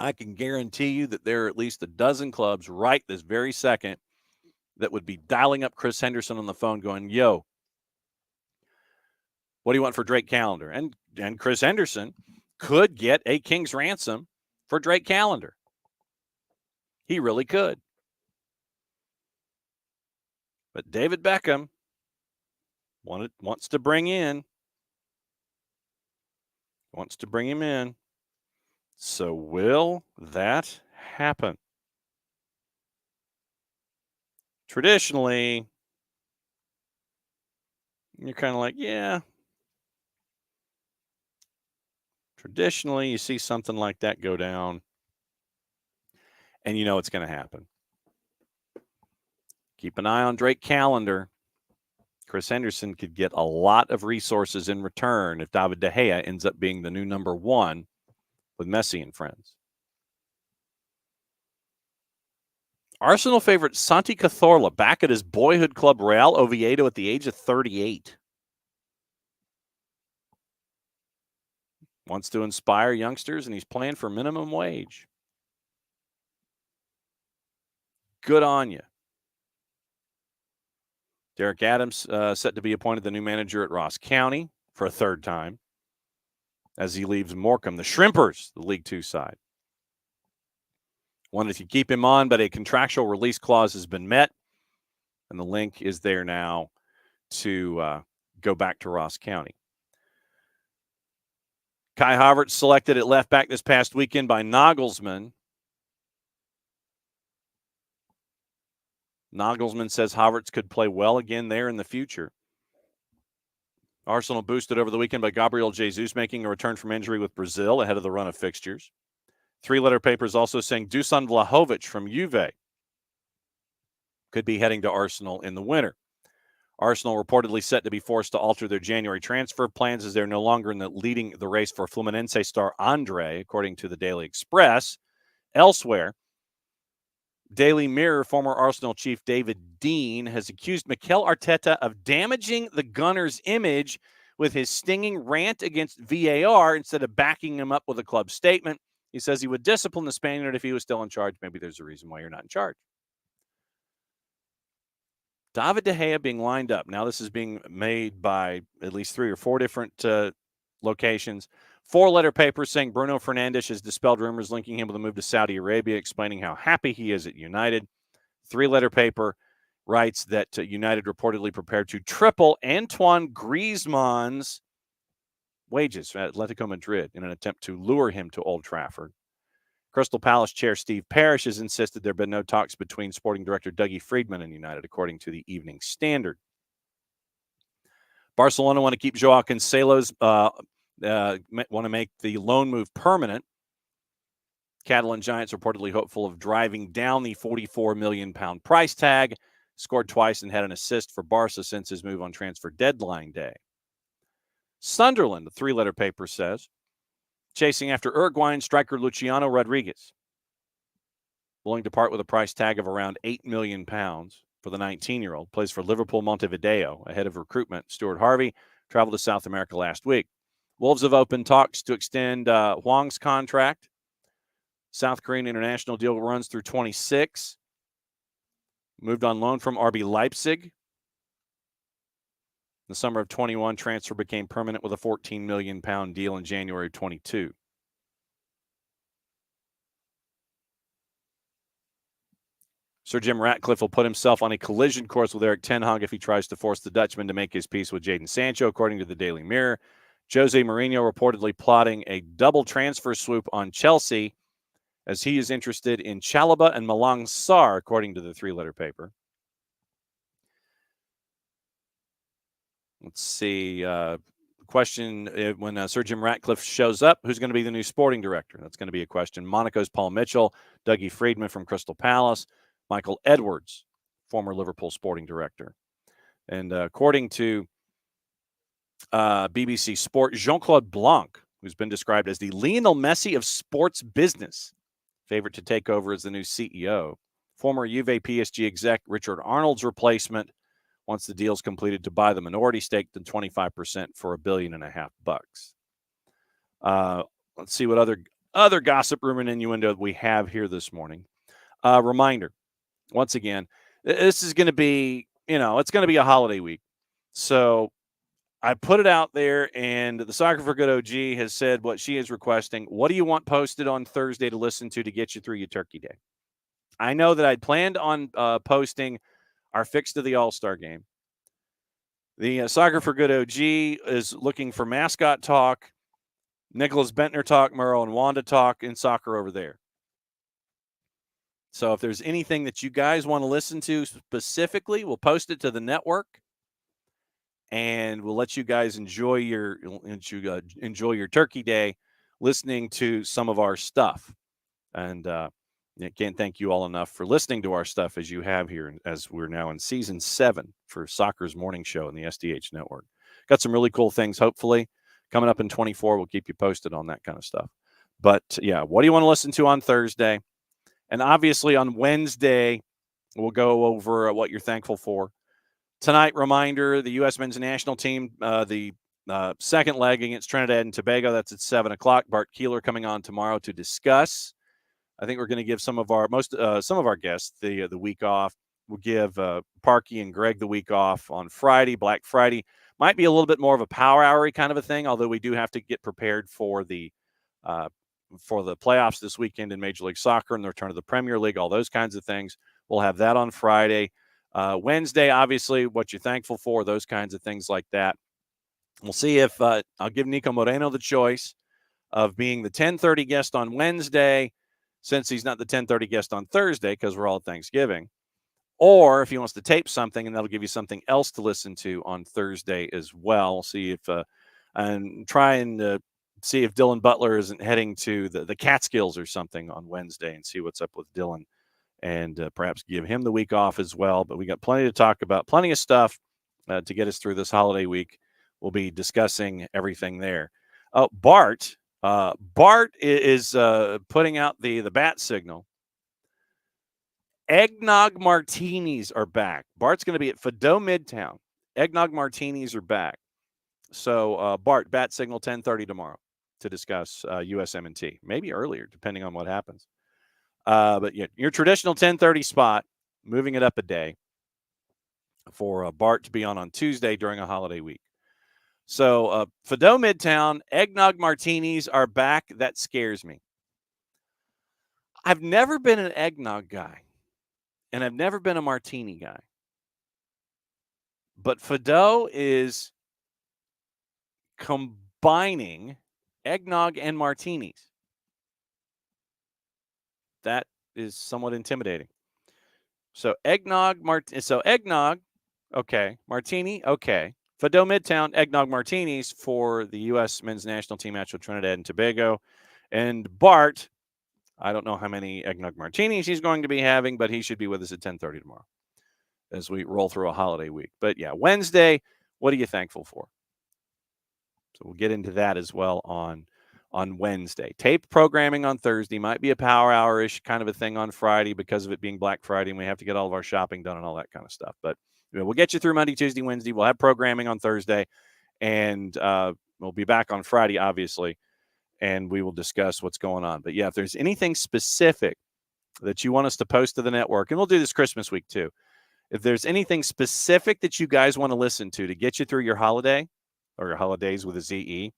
[SPEAKER 1] I can guarantee you that there are at least a dozen clubs right this very second that would be dialing up Chris Henderson on the phone going, yo, what do you want for Drake Callender? And Chris Henderson could get a king's ransom for Drake Callender. He really could. But David Beckham wants to bring him in. So will that happen? Traditionally, you're kind of like, yeah. Traditionally, you see something like that go down, and you know it's going to happen. Keep an eye on Drake Callender. Chris Henderson could get a lot of resources in return if David De Gea ends up being the new number 1 with Messi and friends. Arsenal favorite Santi Cazorla back at his boyhood club Real Oviedo at the age of 38. Wants to inspire youngsters, and he's playing for minimum wage. Good on you. Derek Adams set to be appointed the new manager at Ross County for a third time as he leaves Morecambe, the Shrimpers, the League Two side. Wanted to keep him on, but a contractual release clause has been met, and the link is there now to go back to Ross County. Kai Havertz selected at left back this past weekend by Nagelsmann. Nagelsmann says Havertz could play well again there in the future. Arsenal boosted over the weekend by Gabriel Jesus making a return from injury with Brazil ahead of the run of fixtures. Three-letter papers also saying Dusan Vlahovic from Juve could be heading to Arsenal in the winter. Arsenal reportedly set to be forced to alter their January transfer plans as they're no longer leading the race for Fluminense star Andre, according to the Daily Express. Elsewhere, Daily Mirror former Arsenal chief David Dein has accused Mikel Arteta of damaging the Gunners' image with his stinging rant against VAR instead of backing him up with a club statement. He says he would discipline the Spaniard if he was still in charge. Maybe there's a reason why you're not in charge. David De Gea being lined up. Now this is being made by at least 3 or 4 different locations. 4-letter paper saying Bruno Fernandes has dispelled rumors linking him with a move to Saudi Arabia, explaining how happy he is at United. 3-letter paper writes that United reportedly prepared to triple Antoine Griezmann's wages at Atletico Madrid in an attempt to lure him to Old Trafford. Crystal Palace chair Steve Parish has insisted there have been no talks between sporting director Dougie Freedman and United, according to the Evening Standard. Barcelona want to keep Joao Cancelo's want to make the loan move permanent. Catalan Giants reportedly hopeful of driving down the £44 million price tag. Scored twice and had an assist for Barca since his move on transfer deadline day. Sunderland, the 3-letter paper says, chasing after Uruguayan striker Luciano Rodriguez. Willing to part with a price tag of around £8 million for the 19-year-old. Plays for Liverpool Montevideo ahead of recruitment. Stuart Harvey traveled to South America last week. Wolves have opened talks to extend Hwang's contract. South Korean international deal runs through 26. Moved on loan from RB Leipzig. In the summer of 21, transfer became permanent with a £14 million deal in January of 22. Sir Jim Ratcliffe will put himself on a collision course with Erik ten Hag if he tries to force the Dutchman to make his peace with Jadon Sancho, according to the Daily Mirror. Jose Mourinho reportedly plotting a double transfer swoop on Chelsea as he is interested in Chalobah and Malang Sarr, according to the 3-letter paper. Let's see. Question when Sir Jim Ratcliffe shows up, who's going to be the new sporting director? That's going to be a question. Monaco's Paul Mitchell, Dougie Freedman from Crystal Palace, Michael Edwards, former Liverpool sporting director. And according to BBC Sport, Jean-Claude Blanc, who's been described as the Lionel Messi of sports business, favorite to take over as the new CEO. Former Juve PSG exec Richard Arnold's replacement once the deal's completed to buy the minority stake than 25% for $1.5 billion. Let's see what other gossip, rumor, and innuendo we have here this morning. Reminder, once again, this is going to be, it's going to be a holiday week. So I put it out there, and the Soccer for Good OG has said what she is requesting. What do you want posted on Thursday to listen to get you through your Turkey Day? I know that I'd planned on posting our fix to the All-Star game. The Soccer for Good OG is looking for mascot talk, Nicholas Bentner talk, Merle and Wanda talk, and soccer over there. So if there's anything that you guys want to listen to specifically, we'll post it to the network, and we'll let you guys enjoy your Turkey Day listening to some of our stuff. And I can't thank you all enough for listening to our stuff as you have here, as we're now in season 7 for Soccer's Morning Show on the SDH Network. Got some really cool things, hopefully, coming up in 24. We'll keep you posted on that kind of stuff. But, yeah, what do you want to listen to on Thursday? And obviously on Wednesday, we'll go over what you're thankful for. Tonight, reminder, the U.S. men's national team, the second leg against Trinidad and Tobago, that's at 7 o'clock. Bart Keeler coming on tomorrow to discuss. I think we're going to give some of our guests the week off. We'll give Parky and Greg the week off on Friday. Black Friday might be a little bit more of a power hour kind of a thing, although we do have to get prepared for the playoffs this weekend in Major League Soccer and the return of the Premier League, all those kinds of things. We'll have that on Friday. Wednesday, obviously, what you're thankful for, those kinds of things like that. We'll see if I'll give Nico Moreno the choice of being the 10:30 guest on Wednesday, since he's not the 10:30 guest on Thursday because we're all at Thanksgiving, or if he wants to tape something, and that'll give you something else to listen to on Thursday as well. See if and try and see if Dylan Butler isn't heading to the Catskills or something on Wednesday, and see what's up with Dylan, and perhaps give him the week off as well. But we got plenty to talk about, plenty of stuff to get us through this holiday week. We'll be discussing everything there. Bart is putting out the bat signal. Eggnog martinis are back. Bart's going to be at Fido Midtown. Eggnog martinis are back. So Bart, bat signal 10:30 tomorrow to discuss USM&T. Maybe earlier, depending on what happens. But yeah, your traditional 10:30 spot, moving it up a day for Bart to be on Tuesday during a holiday week. So Fido Midtown, eggnog martinis are back. That scares me. I've never been an eggnog guy, and I've never been a martini guy. But Fido is combining eggnog and martinis. That is somewhat intimidating. So eggnog, okay. Martini, okay. Fido Midtown, eggnog martinis for the U.S. men's national team match with Trinidad and Tobago. And Bart, I don't know how many eggnog martinis he's going to be having, but he should be with us at 10:30 tomorrow as we roll through a holiday week. But yeah, Wednesday, what are you thankful for? So we'll get into that as well on Wednesday. Tape programming on Thursday, might be a power hour-ish kind of a thing on Friday because of it being Black Friday, and we have to get all of our shopping done and all that kind of stuff. But we'll get you through Monday, Tuesday, Wednesday. We'll have programming on Thursday, and we'll be back on Friday, obviously, and we will discuss what's going on. But yeah, if there's anything specific that you want us to post to the network, and we'll do this Christmas week too. If there's anything specific that you guys want to listen to get you through your holiday or your holidays with a ZE,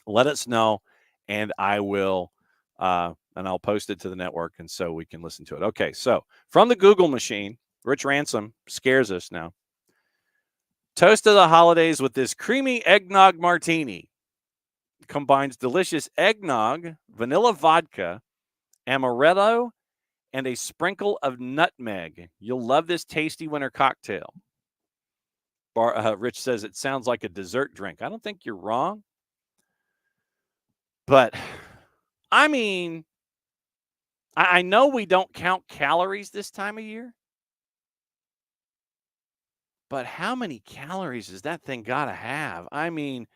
[SPEAKER 1] let us know, and I will, and I'll post it to the network, and so we can listen to it. Okay, so from the Google machine, Rich Ransom scares us now. Toast of the holidays with this creamy eggnog martini. Combines delicious eggnog, vanilla vodka, amaretto, and a sprinkle of nutmeg. You'll love this tasty winter cocktail. Rich says it sounds like a dessert drink. I don't think you're wrong. But, I mean, I know we don't count calories this time of year. But how many calories does that thing got to have? I mean,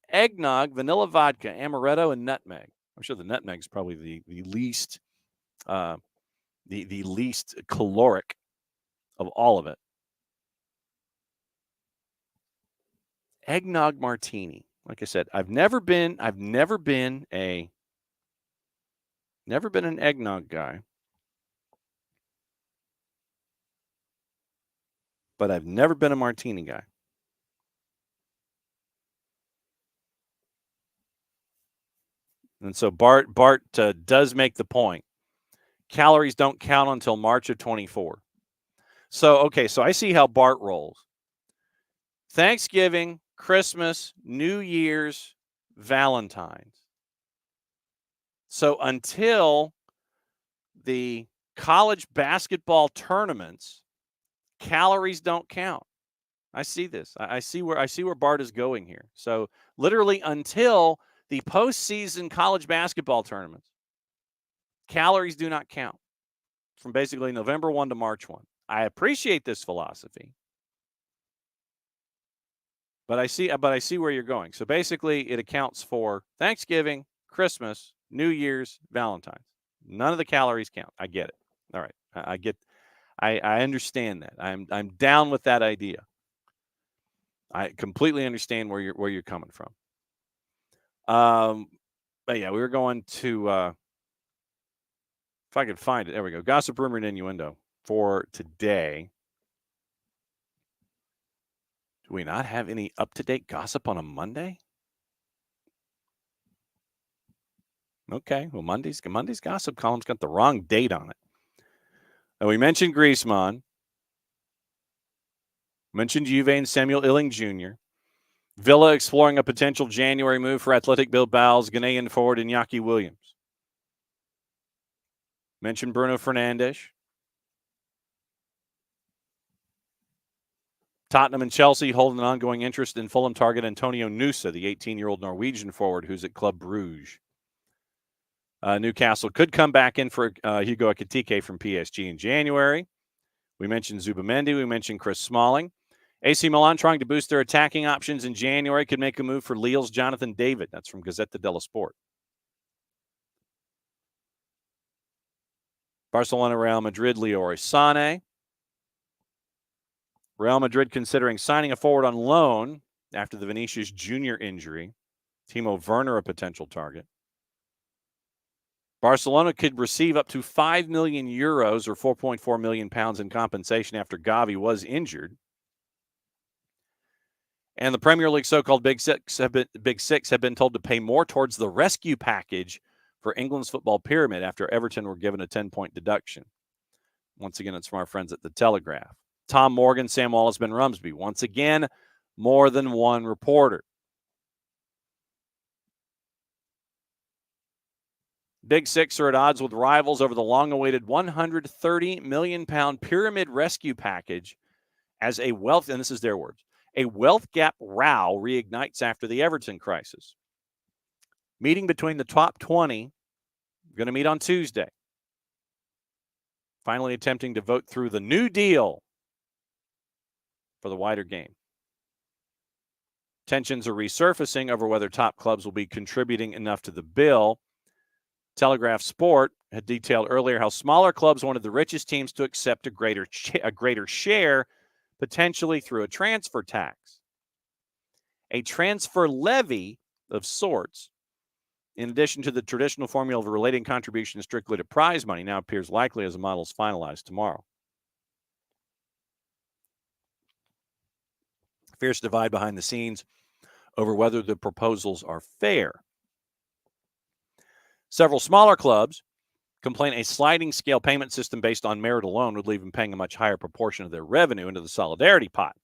[SPEAKER 1] eggnog, vanilla vodka, amaretto, and nutmeg. I'm sure the nutmeg is probably the least the least caloric of all of it. Eggnog martini. Like I said, I've never been an eggnog guy. But I've never been a martini guy. And so Bart does make the point. Calories don't count until March of 24. So, okay, so I see how Bart rolls. Thanksgiving, Christmas, New Year's, Valentine's. So until the college basketball tournaments, calories don't count. I see this. I see where Bart is going here. So literally until the postseason college basketball tournaments, calories do not count from basically November 1 to March 1. I appreciate this philosophy, but I see where you're going. So basically it accounts for Thanksgiving, Christmas, New Year's, Valentine's. None of the calories count. I get it. All right. I understand that. I'm down with that idea. I completely understand where you're coming from. But yeah, we were going to if I could find it. There we go. Gossip, rumor, and innuendo for today. Do we not have any up-to-date gossip on a Monday? Okay. Well, Monday's gossip column's got the wrong date on it. And we mentioned Griezmann. Mentioned Juve and Samuel Illing Jr. Villa exploring a potential January move for Athletic Bilbao's Ghanaian forward Iñaki Williams. Mentioned Bruno Fernandes. Tottenham and Chelsea hold an ongoing interest in Fulham target Antonio Nusa, the 18-year-old Norwegian forward who's at Club Brugge. Newcastle could come back in for Hugo Ekitike from PSG in January. We mentioned Zubamendi. We mentioned Chris Smalling. AC Milan trying to boost their attacking options in January could make a move for Lille's Jonathan David. That's from Gazzetta dello Sport. Barcelona, Real Madrid, Leroy Sané. Real Madrid considering signing a forward on loan after the Vinicius Jr. injury. Timo Werner, a potential target. Barcelona could receive up to 5 million euros or 4.4 million pounds in compensation after Gavi was injured. And the Premier League so-called Big Six have been told to pay more towards the rescue package for England's football pyramid after Everton were given a 10-point deduction. Once again, it's from our friends at The Telegraph. Tom Morgan, Sam Wallace, Ben Rumsby. Once again, more than one reporter. Big Six are at odds with rivals over the long-awaited £130 million pyramid rescue package as a wealth, and this is their words, a wealth gap row reignites after the Everton crisis. Meeting between the top 20, going to meet on Tuesday. Finally attempting to vote through the new deal for the wider game. Tensions are resurfacing over whether top clubs will be contributing enough to the bill. Telegraph Sport had detailed earlier how smaller clubs wanted the richest teams to accept a greater share, potentially through a transfer tax. A transfer levy of sorts, in addition to the traditional formula of relating contributions strictly to prize money, now appears likely as the model is finalized tomorrow. Fierce divide behind the scenes over whether the proposals are fair. Several smaller clubs complain a sliding scale payment system based on merit alone would leave them paying a much higher proportion of their revenue into the solidarity pot.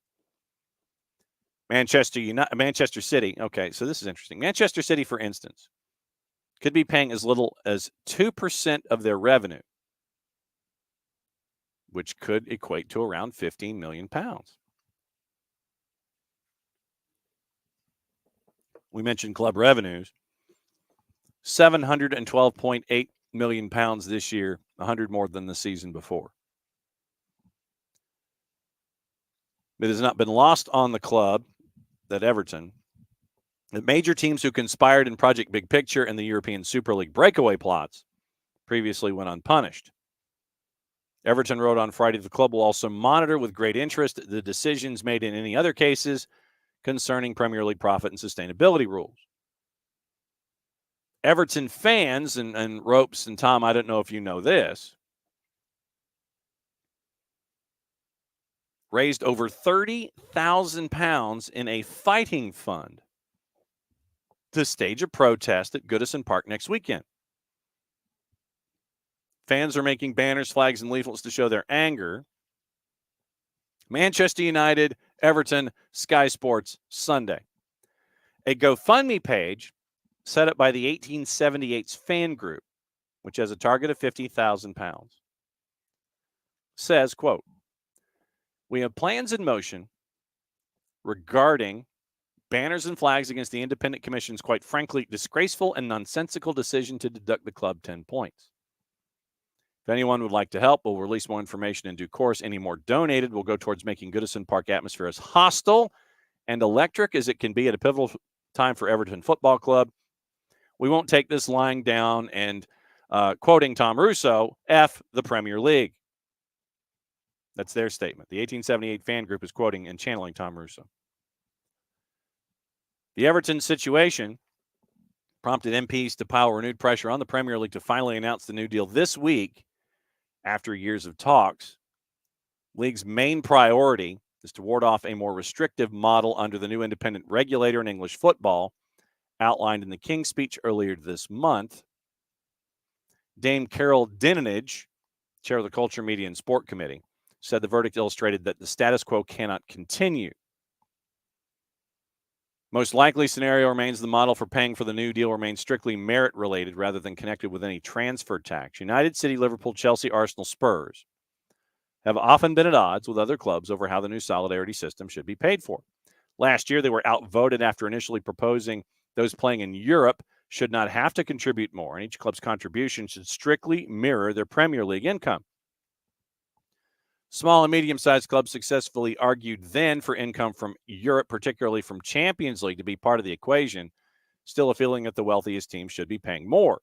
[SPEAKER 1] Manchester City. Okay, so this is interesting. Manchester City, for instance, could be paying as little as 2% of their revenue, which could equate to around £15 million. We mentioned club revenues. £712.8 million this year, 100 more than the season before. It has not been lost on the club, that Everton, that major teams who conspired in Project Big Picture and the European Super League breakaway plots previously went unpunished. Everton wrote on Friday the club will also monitor with great interest the decisions made in any other cases concerning Premier League profit and sustainability rules. Everton fans, and Ropes and Tom, I don't know if you know this, raised over £30,000 in a fighting fund to stage a protest at Goodison Park next weekend. Fans are making banners, flags, and leaflets to show their anger. Manchester United, Everton, Sky Sports, Sunday. A GoFundMe page set up by the 1878's fan group, which has a target of £50,000, says, quote, "We have plans in motion regarding banners and flags against the Independent Commission's, quite frankly, disgraceful and nonsensical decision to deduct the club 10 points. If anyone would like to help, we'll release more information in due course. Any more donated will go towards making Goodison Park atmosphere as hostile and electric as it can be at a pivotal time for Everton Football Club. We won't take this lying down and, quoting Tom Russo, F the Premier League." That's their statement. The 1878 fan group is quoting and channeling Tom Russo. The Everton situation prompted MPs to pile renewed pressure on the Premier League to finally announce the new deal this week after years of talks. League's main priority is to ward off a more restrictive model under the new independent regulator in English football, outlined in the King's speech earlier this month. Dame Carol Dinenage, chair of the Culture, Media, and Sport Committee, said the verdict illustrated that the status quo cannot continue. Most likely scenario remains the model for paying for the new deal remains strictly merit-related rather than connected with any transfer tax. United, City, Liverpool, Chelsea, Arsenal, Spurs have often been at odds with other clubs over how the new solidarity system should be paid for. Last year, they were outvoted after initially proposing those playing in Europe should not have to contribute more, and each club's contribution should strictly mirror their Premier League income. Small and medium-sized clubs successfully argued then for income from Europe, particularly from Champions League, to be part of the equation, still a feeling that the wealthiest teams should be paying more.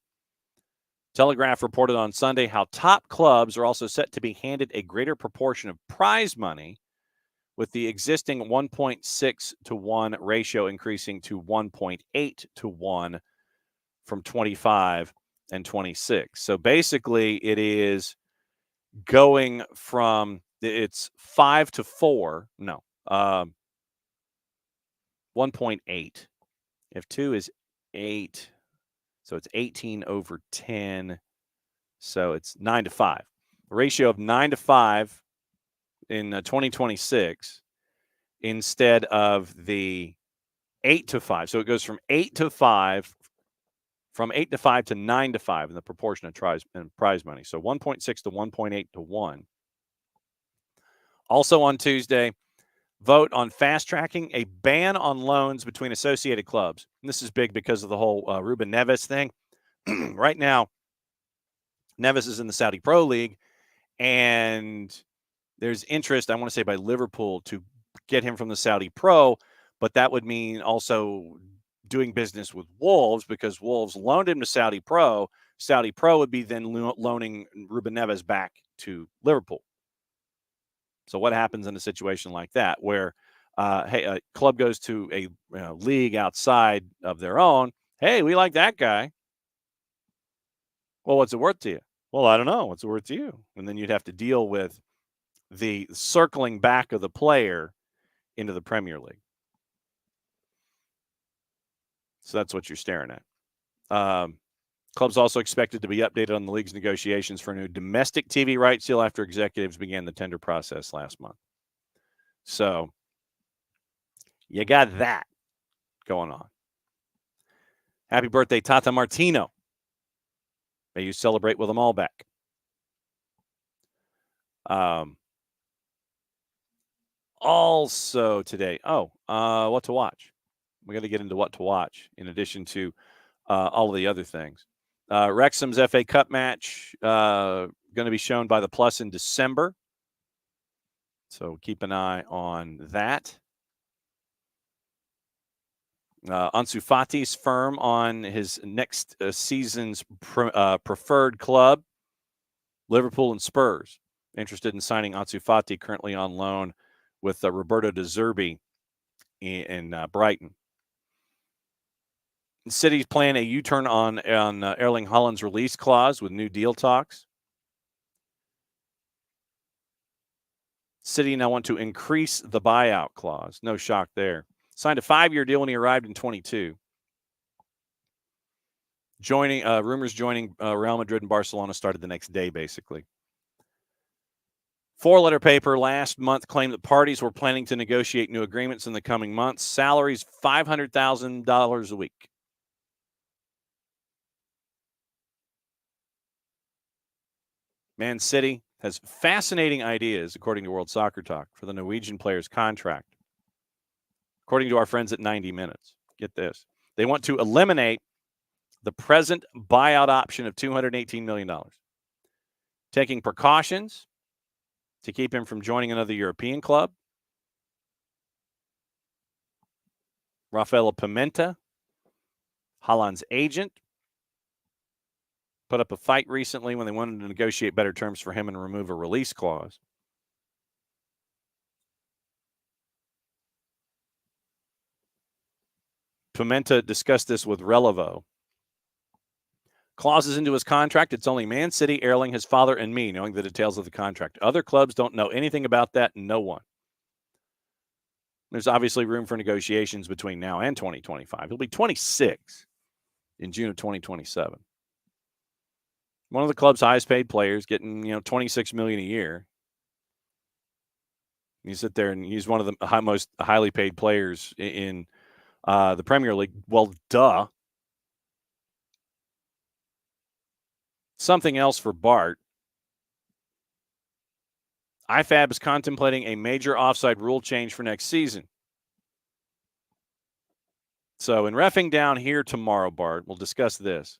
[SPEAKER 1] Telegraph reported on Sunday how top clubs are also set to be handed a greater proportion of prize money, with the existing 1.6 to 1 ratio increasing to 1.8 to 1 from 25 and 26. So basically, it is going from it's 5 to 4. No, 1.8. If 2 is 8, so it's 18 over 10. So it's 9 to 5. A ratio of 9 to 5 in 2026 instead of the 8 to 5. So it goes from 8 to 5, from 8 to 5 to 9 to 5 in the proportion of prize money. So 1.6 to 1.8 to 1. Also on Tuesday, vote on fast-tracking a ban on loans between associated clubs. And this is big because of the whole Ruben Neves thing. Right now, Neves is in the Saudi Pro League, and there's interest, I want to say, by Liverpool to get him from the Saudi Pro, but that would mean also doing business with Wolves, because Wolves loaned him to Saudi Pro. Saudi Pro would be then loaning Ruben Neves back to Liverpool. So what happens in a situation like that where, hey, a club goes to a league outside of their own? Hey, we like that guy. Well, what's it worth to you? Well, I don't know. What's it worth to you? And then you'd have to deal with the circling back of the player into the Premier League. So that's what you're staring at. Clubs also expected to be updated on the league's negotiations for a new domestic TV rights deal after executives began the tender process last month. So you got that going on. Happy birthday, Tata Martino. May you celebrate with them all back. Also today, what to watch. We got to get into what to watch in addition to all of the other things. Wrexham's FA Cup match going to be shown by the Plus in December. So keep an eye on that. Ansu Fati's firm on his next season's preferred club, Liverpool and Spurs. Interested in signing Ansu Fati, currently on loan with Roberto De Zerbi in Brighton. City's playing a U-turn on Erling Haaland's release clause with new deal talks. City now want to increase the buyout clause. No shock there. Signed a 5-year deal when he arrived in 22. Rumors joining Real Madrid and Barcelona started the next day, basically. 4-letter paper last month claimed that parties were planning to negotiate new agreements in the coming months. Salaries $500,000 a week. Man City has fascinating ideas, according to World Soccer Talk, for the Norwegian player's contract. According to our friends at 90 Minutes, get this. They want to eliminate the present buyout option of $218 million, taking precautions to keep him from joining another European club. Rafael Pimenta, Haaland's agent, put up a fight recently when they wanted to negotiate better terms for him and remove a release clause. Pimenta discussed this with Relevo. Clauses into his contract, it's only Man City, Erling, his father, and me knowing the details of the contract. Other clubs don't know anything about that, no one. There's obviously room for negotiations between now and 2025. He'll be 26 in June of 2027. One of the club's highest paid players, getting $26 million a year. You sit there and he's one of the most highly paid players in the Premier League. Well, duh. Something else for Bart. IFAB is contemplating a major offside rule change for next season. So in Reffing Down here tomorrow, Bart, we'll discuss this.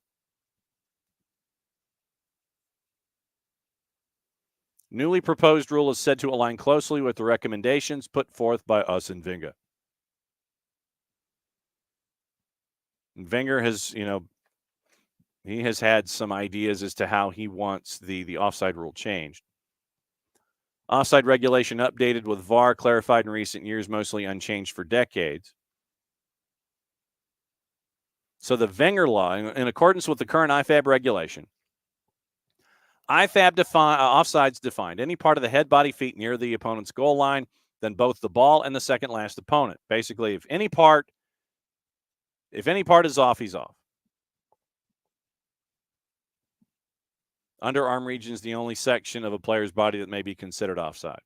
[SPEAKER 1] Newly proposed rule is said to align closely with the recommendations put forth by us and Wenger. And Wenger has, he has had some ideas as to how he wants the offside rule changed. Offside regulation updated with VAR, clarified in recent years, mostly unchanged for decades. So the Wenger law, in accordance with the current IFAB regulation, IFAB offsides defined any part of the head, body, feet near the opponent's goal line, then both the ball and the second last opponent. Basically, if any part is off, he's off. Underarm region is the only section of a player's body that may be considered offside.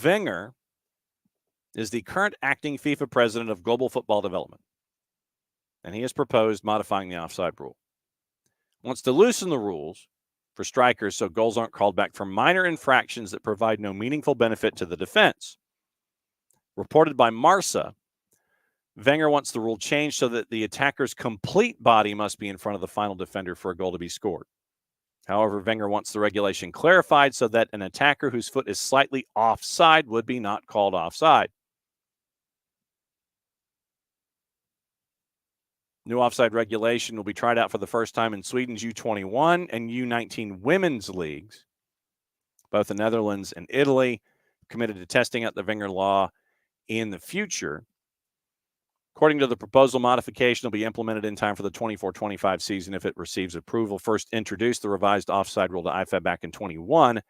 [SPEAKER 1] Wenger is the current acting FIFA president of Global Football Development, and he has proposed modifying the offside rule. Wants to loosen the rules for strikers so goals aren't called back for minor infractions that provide no meaningful benefit to the defense. Reported by Marca, Wenger wants the rule changed so that the attacker's complete body must be in front of the final defender for a goal to be scored. However, Wenger wants the regulation clarified so that an attacker whose foot is slightly offside would be not called offside. New offside regulation will be tried out for the first time in Sweden's U21 and U19 women's leagues. Both the Netherlands and Italy committed to testing out the Wenger law in the future. According to the proposal, modification will be implemented in time for the 24-25 season if it receives approval. First introduced the revised offside rule to IFAB back in 21,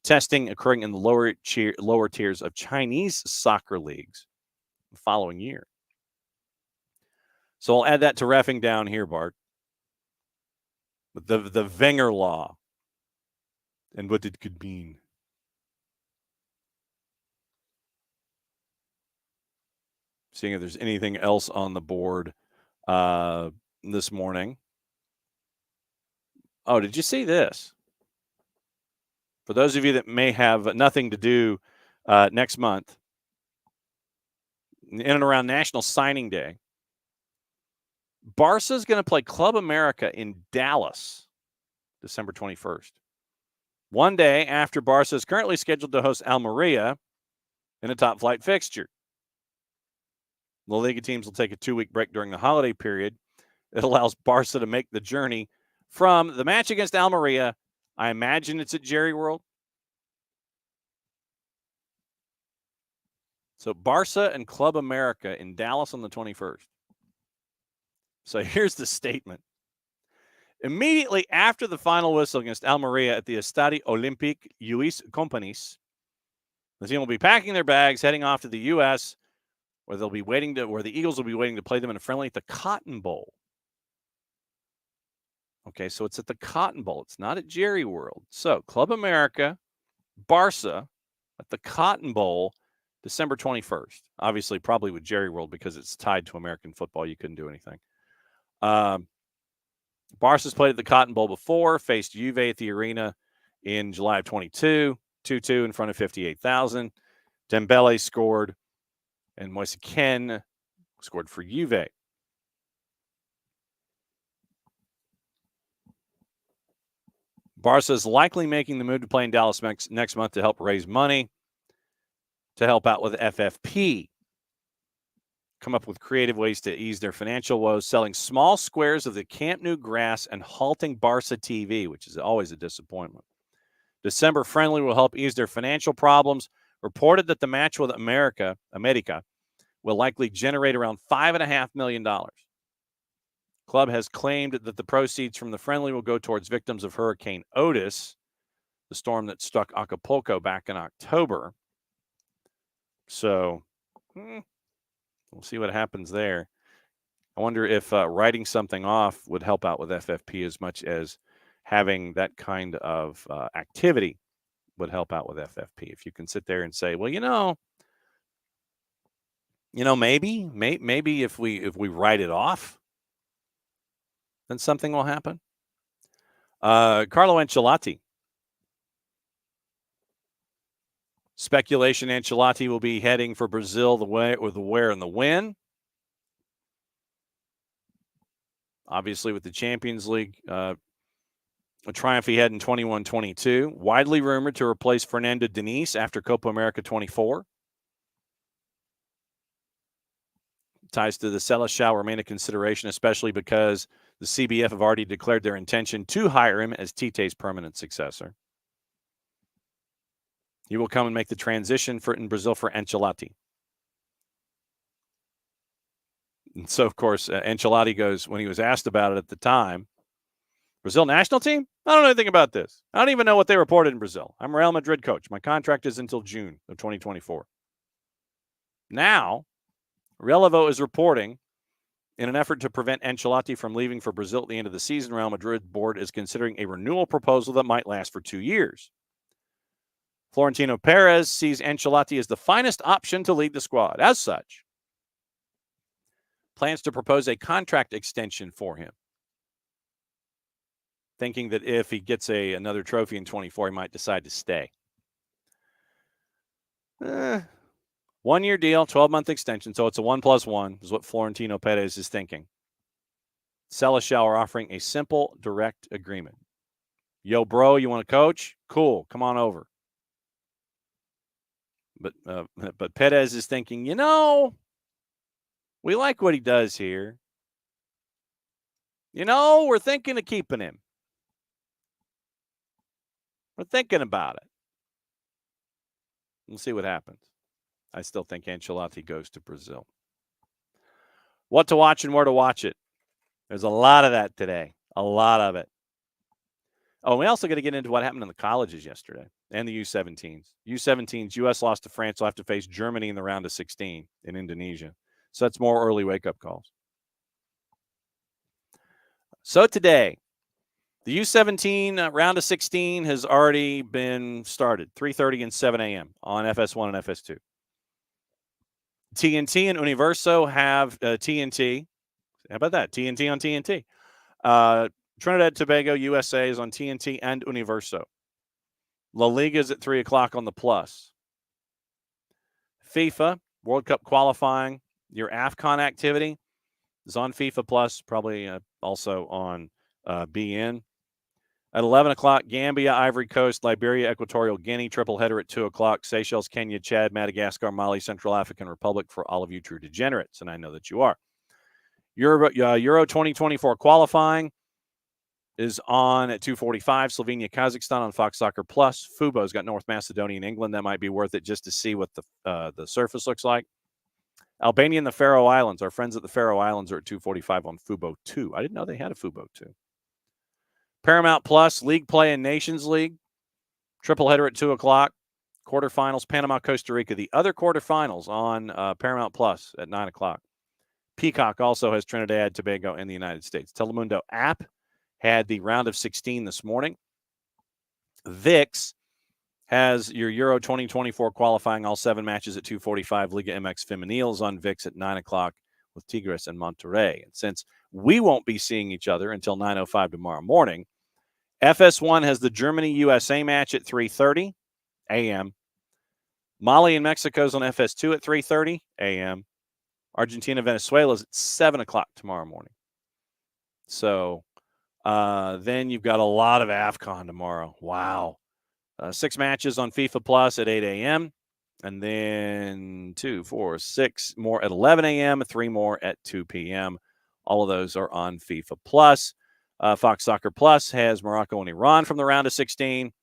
[SPEAKER 1] testing occurring in the lower tiers of Chinese soccer leagues the following year. So I'll add that to Reffing Down here, Bart. The Wenger law and what it could mean. Seeing if there's anything else on the board this morning. Oh, did you see this? For those of you that may have nothing to do next month, in and around National Signing Day, Barca is going to play Club America in Dallas, December 21st. One day after Barca is currently scheduled to host Almeria in a top-flight fixture. La Liga teams will take a 2-week break during the holiday period. It allows Barca to make the journey from the match against Almeria. I imagine it's at Jerry World. So Barca and Club America in Dallas on the 21st. So here's the statement. Immediately after the final whistle against Almeria at the Estadio Olímpic Lluís Companys, the team will be packing their bags, heading off to the U.S., where the Eagles will be waiting to play them in a friendly at the Cotton Bowl. Okay, so it's at the Cotton Bowl. It's not at Jerry World. So Club America, Barca at the Cotton Bowl, December 21st. Obviously, probably with Jerry World because it's tied to American football. You couldn't do anything. Barca's played at the Cotton Bowl before, faced Juve at the arena in July of 22, 2-2 in front of 58,000. Dembele scored, and Moise Kean scored for Juve. Barca is likely making the move to play in Dallas next month to help raise money, to help out with FFP. Come up with creative ways to ease their financial woes, selling small squares of the Camp Nou grass and halting Barca TV, which is always a disappointment. December friendly will help ease their financial problems. Reported that the match with America will likely generate around $5.5 million. Club has claimed that the proceeds from the friendly will go towards victims of Hurricane Otis, the storm that struck Acapulco back in October. So we'll see what happens there. I wonder if writing something off would help out with FFP as much as having that kind of activity would help out with FFP. If you can sit there and say, well, maybe if we write it off, then something will happen. Carlo Ancelotti. Speculation Ancelotti will be heading for Brazil, the where and the when. Obviously, with the Champions League, a triumph he had in 21-22. Widely rumored to replace Fernando Diniz after Copa America 24. Ties to the Seleção remain a consideration, especially because the CBF have already declared their intention to hire him as Tite's permanent successor. He will come and make the transition in Brazil for Ancelotti. And so, of course, Ancelotti goes, when he was asked about it at the time, Brazil national team? I don't know anything about this. I don't even know what they reported in Brazil. I'm a Real Madrid coach. My contract is until June of 2024. Now, Relevo is reporting, in an effort to prevent Ancelotti from leaving for Brazil at the end of the season, Real Madrid board is considering a renewal proposal that might last for 2 years. Florentino Perez sees Ancelotti as the finest option to lead the squad. As such, plans to propose a contract extension for him, thinking that if he gets another trophy in 24, he might decide to stay. 1-year deal, 12-month extension, so it's a 1+1 is what Florentino Perez is thinking. Seleção are offering a simple, direct agreement. Yo, bro, you want to coach? Cool, come on over. But Perez is thinking, we like what he does here. We're thinking of keeping him. We're thinking about it. We'll see what happens. I still think Ancelotti goes to Brazil. What to watch and where to watch it. There's a lot of that today. A lot of it. Oh, we also got to get into what happened in the colleges yesterday and the U17s. U17s, U.S. lost to France. Will have to face Germany in the round of 16 in Indonesia. So that's more early wake-up calls. So today, the U17 round of 16 has already been started, 3:30 and 7 a.m. on FS1 and FS2. TNT and Universo have TNT. How about that? TNT on TNT. Trinidad Tobago USA is on TNT and Universo. La Liga is at 3 o'clock on the Plus. FIFA World Cup qualifying, your AFCON activity is on FIFA Plus, probably also on BN. At 11 o'clock, Gambia, Ivory Coast, Liberia, Equatorial Guinea, triple header at 2 o'clock, Seychelles, Kenya, Chad, Madagascar, Mali, Central African Republic for all of you true degenerates, and I know that you are. Euro 2024 qualifying is on at 2:45. Slovenia, Kazakhstan on Fox Soccer Plus. Fubo's got North Macedonia and England. That might be worth it just to see what the surface looks like. Albania and the Faroe Islands. Our friends at the Faroe Islands are at 2:45 on Fubo 2. I didn't know they had a Fubo 2. Paramount Plus, League Play and Nations League. Triple header at 2 o'clock. Quarterfinals, Panama, Costa Rica. The other quarterfinals on Paramount Plus at 9 o'clock. Peacock also has Trinidad, Tobago, and the United States. Telemundo app had the round of 16 this morning. VIX has your Euro 2024 qualifying, all 7 matches at 2:45. Liga MX Femeniles on VIX at 9 o'clock with Tigres and Monterrey. And since we won't be seeing each other until 9:05 tomorrow morning, FS1 has the Germany-USA match at 3:30 a.m. Mali and Mexico's on FS2 at 3:30 a.m. Argentina-Venezuela is at 7 o'clock tomorrow morning. So then you've got a lot of AFCON tomorrow. Wow. 6 matches on FIFA Plus at 8 a.m. And then 2, 4, 6 more at 11 a.m., 3 more at 2 p.m. All of those are on FIFA Plus. Fox Soccer Plus has Morocco and Iran from the round of 16.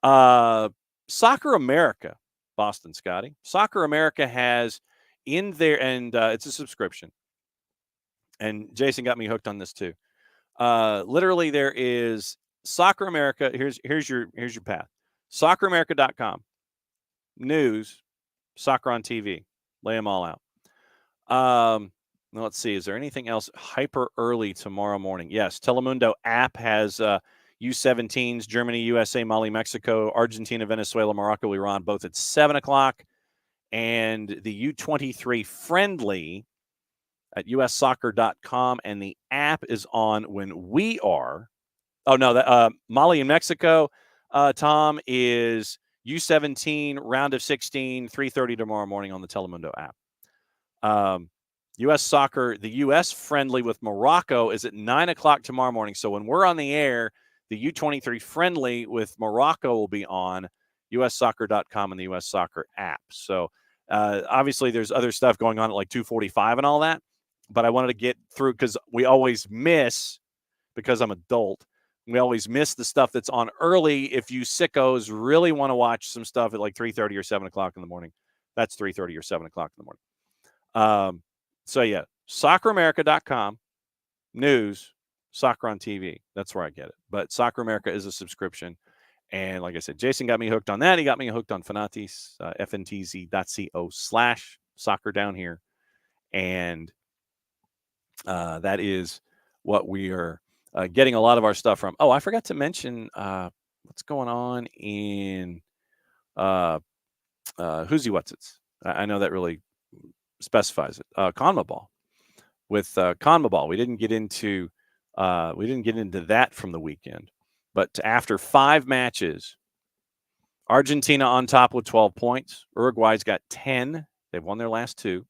[SPEAKER 1] Soccer America, Boston Scotty. Soccer America has in there, and it's a subscription. And Jason got me hooked on this too. Literally, there is Soccer America. Here's your path. SoccerAmerica.com. News, soccer on TV. Lay them all out. Let's see. Is there anything else hyper early tomorrow morning? Yes. Telemundo app has U17s, Germany, USA, Mali, Mexico, Argentina, Venezuela, Morocco, Iran, both at 7 o'clock. And the U23 friendly at ussoccer.com. And the app is on when we are Oh, no, that Mali and Mexico, Tom, is U17 round of 16, 3:30 tomorrow morning on the Telemundo app. U.S. soccer, the U.S. friendly with Morocco is at 9 o'clock tomorrow morning. So when we're on the air, the U23 friendly with Morocco will be on ussoccer.com and the U.S. Soccer app. So obviously there's other stuff going on at like 2:45 and all that. But I wanted to get through because we always miss, because I'm adult, we always miss the stuff that's on early. If you sickos really want to watch some stuff at like 3:30 or 7 o'clock in the morning, that's 3:30 or 7 o'clock in the morning. So, yeah, socceramerica.com, news, soccer on TV. That's where I get it. But Soccer America is a subscription. And like I said, Jason got me hooked on that. He got me hooked on Fanatis, fntz.co/soccer down here. And that is what we are getting a lot of our stuff from. Oh, I forgot to mention what's going on in Who's What's-Its. I know that really specifies it. CONMEBOL. With CONMEBOL, we didn't get into that from the weekend. But after 5 matches, Argentina on top with 12 points. Uruguay's got 10. They've won their last 2.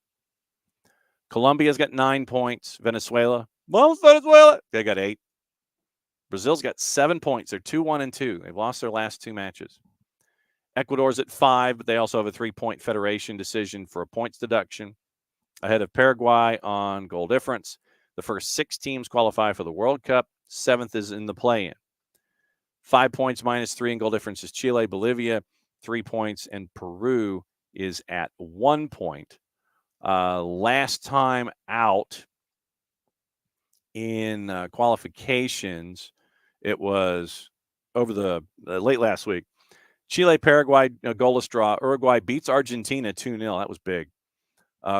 [SPEAKER 1] Colombia's got 9 points. Venezuela, they got 8. Brazil's got 7 points. They're 2-1-2. They've lost their last 2 matches. Ecuador's at 5, but they also have a 3-point federation decision for a points deduction, ahead of Paraguay on goal difference. The first 6 teams qualify for the World Cup. 7th is in the play-in. 5 points minus 3 in goal difference is Chile. Bolivia, 3 points, and Peru is at 1 point. Last time out in qualifications, it was over the late last week. Chile, Paraguay, goalless draw. Uruguay beats Argentina 2-0. That was big.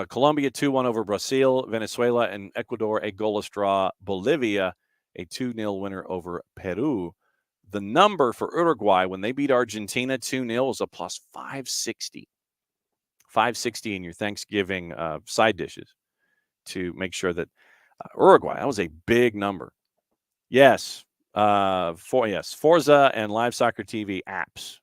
[SPEAKER 1] Colombia 2-1 over Brazil. Venezuela and Ecuador a goalless draw. Bolivia a 2-0 winner over Peru. The number for Uruguay when they beat Argentina 2-0 is a plus 560. 560 in your Thanksgiving side dishes to make sure that Uruguay, that was a big number. Yes. Forza and Live Soccer TV apps.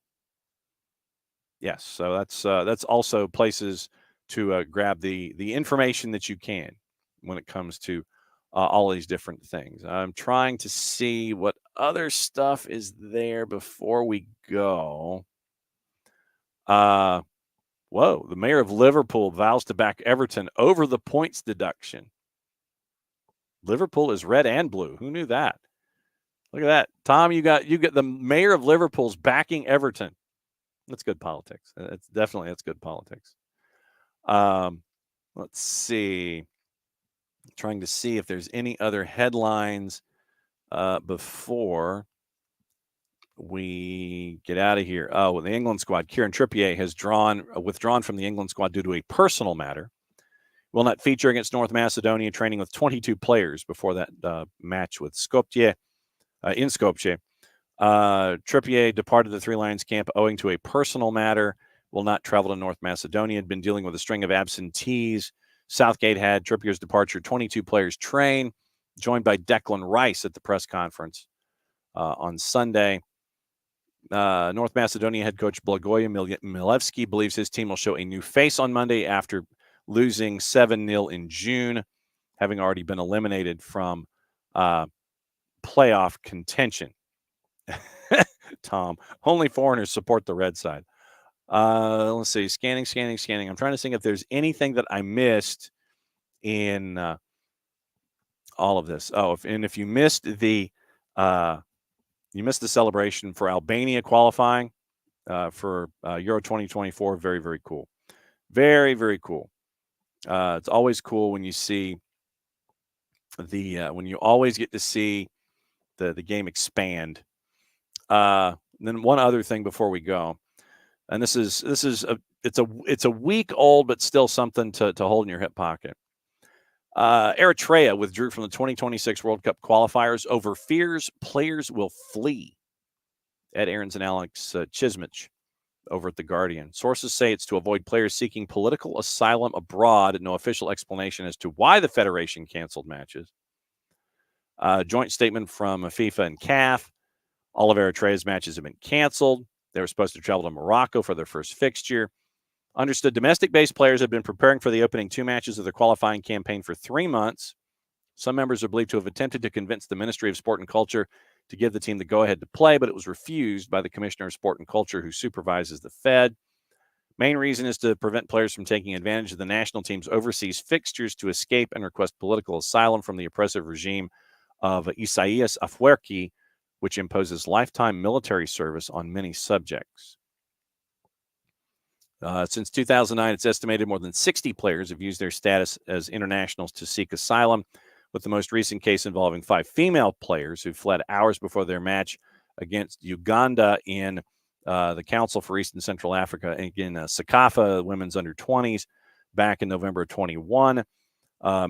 [SPEAKER 1] Yes. So that's also places to grab the information that you can when it comes to all these different things. I'm trying to see what other stuff is there before we go. Whoa, the mayor of Liverpool vows to back Everton over the points deduction. Liverpool is red and blue. Who knew that? Look at that. Tom, you got the mayor of Liverpool's backing Everton. That's good politics. That's good politics. Let's see. I'm trying to see if there's any other headlines before we get out of here. Oh, the England squad. Kieran Trippier has withdrawn from the England squad due to a personal matter. Will not feature against North Macedonia, training with 22 players before that match with Skopje, in Skopje. Trippier departed the Three Lions camp owing to a personal matter. Will not travel to North Macedonia. Had been dealing with a string of absentees. Southgate had Trippier's departure. 22 players train, joined by Declan Rice at the press conference on Sunday. North Macedonia head coach Blagoje Milevski believes his team will show a new face on Monday after losing 7-0 in June, having already been eliminated from playoff contention. Tom, only foreigners support the red side. Let's see. Scanning. I'm trying to think if there's anything that I missed in all of this. Oh, if you missed the celebration for Albania qualifying for Euro 2024. Very, very cool. Very, very cool. It's always cool when you see when you always get to see the game expand. Then one other thing before we go, and it's a week old, but still something to hold in your hip pocket. Eritrea withdrew from the 2026 World Cup qualifiers over fears players will flee. Ed Aarons and Alex Chismich over at The Guardian. Sources say it's to avoid players seeking political asylum abroad. No official explanation as to why the federation canceled matches. Joint statement from FIFA and CAF. All of Eritrea's matches have been canceled. They were supposed to travel to Morocco for their first fixture. Understood domestic-based players have been preparing for the opening 2 matches of their qualifying campaign for 3 months. Some members are believed to have attempted to convince the Ministry of Sport and Culture to give the team the go-ahead to play, but it was refused by the Commissioner of Sport and Culture, who supervises the Fed. Main reason is to prevent players from taking advantage of the national team's overseas fixtures to escape and request political asylum from the oppressive regime of Isaias Afwerki, which imposes lifetime military service on many subjects. Since 2009, it's estimated more than 60 players have used their status as internationals to seek asylum, with the most recent case involving 5 female players who fled hours before their match against Uganda in the Council for East and Central Africa, again, CECAFA women's under-20s, back in November of 21.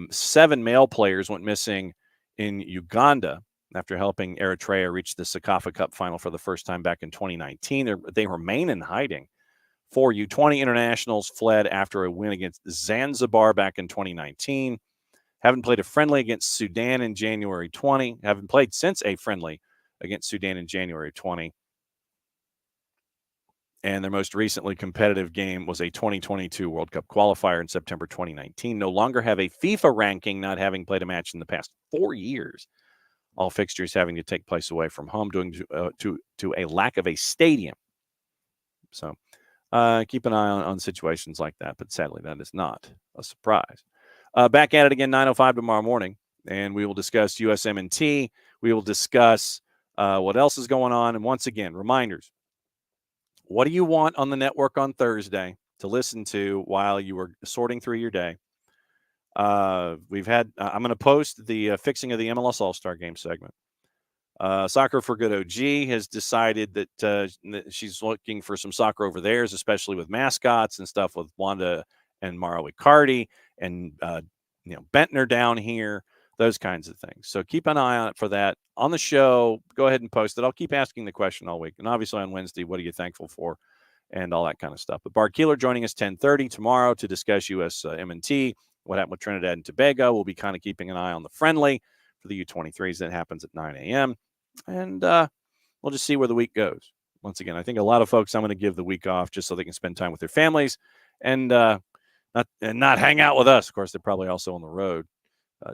[SPEAKER 1] 7 male players went missing in Uganda after helping Eritrea reach the CECAFA Cup final for the first time back in 2019. They remain in hiding. 4 U20 internationals fled after a win against Zanzibar back in 2019. Haven't played a friendly against Sudan in January 20. Haven't played since a friendly against Sudan in January 20. And their most recently competitive game was a 2022 World Cup qualifier in September 2019. No longer have a FIFA ranking, not having played a match in the past 4 years. All fixtures having to take place away from home, due to a lack of a stadium. So keep an eye on situations like that. But sadly, that is not a surprise. Back at it again, 9:05 tomorrow morning, and we will discuss USMNT. We will discuss what else is going on. And once again, reminders. What do you want on the network on Thursday to listen to while you are sorting through your day? We've had, I'm going to post the fixing of the MLS All-Star Game segment. Soccer for Good OG has decided that she's looking for some soccer over theirs, especially with mascots and stuff with Wanda and Mauro Icardi and Bentner down here, those kinds of things. So keep an eye on it for that. On the show, go ahead and post it. I'll keep asking the question all week. And obviously on Wednesday, what are you thankful for? And all that kind of stuff. But Bart Keeler joining us 10:30 tomorrow to discuss USMNT, what happened with Trinidad and Tobago. We'll be kind of keeping an eye on the friendly for the U23s. That happens at 9 a.m. And we'll just see where the week goes. Once again, I think a lot of folks, I'm going to give the week off just so they can spend time with their families and not hang out with us. Of course, they're probably also on the road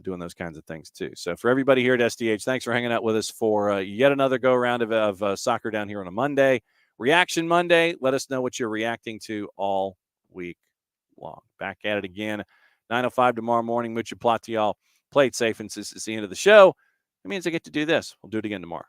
[SPEAKER 1] doing those kinds of things too. So for everybody here at SDH, thanks for hanging out with us for yet another go-around of soccer down here on a Monday. Reaction Monday. Let us know what you're reacting to all week long. Back at it again, 9:05 tomorrow morning. Mucha plata, y'all. Play it safe, and since it's the end of the show, it means I get to do this. We'll do it again tomorrow.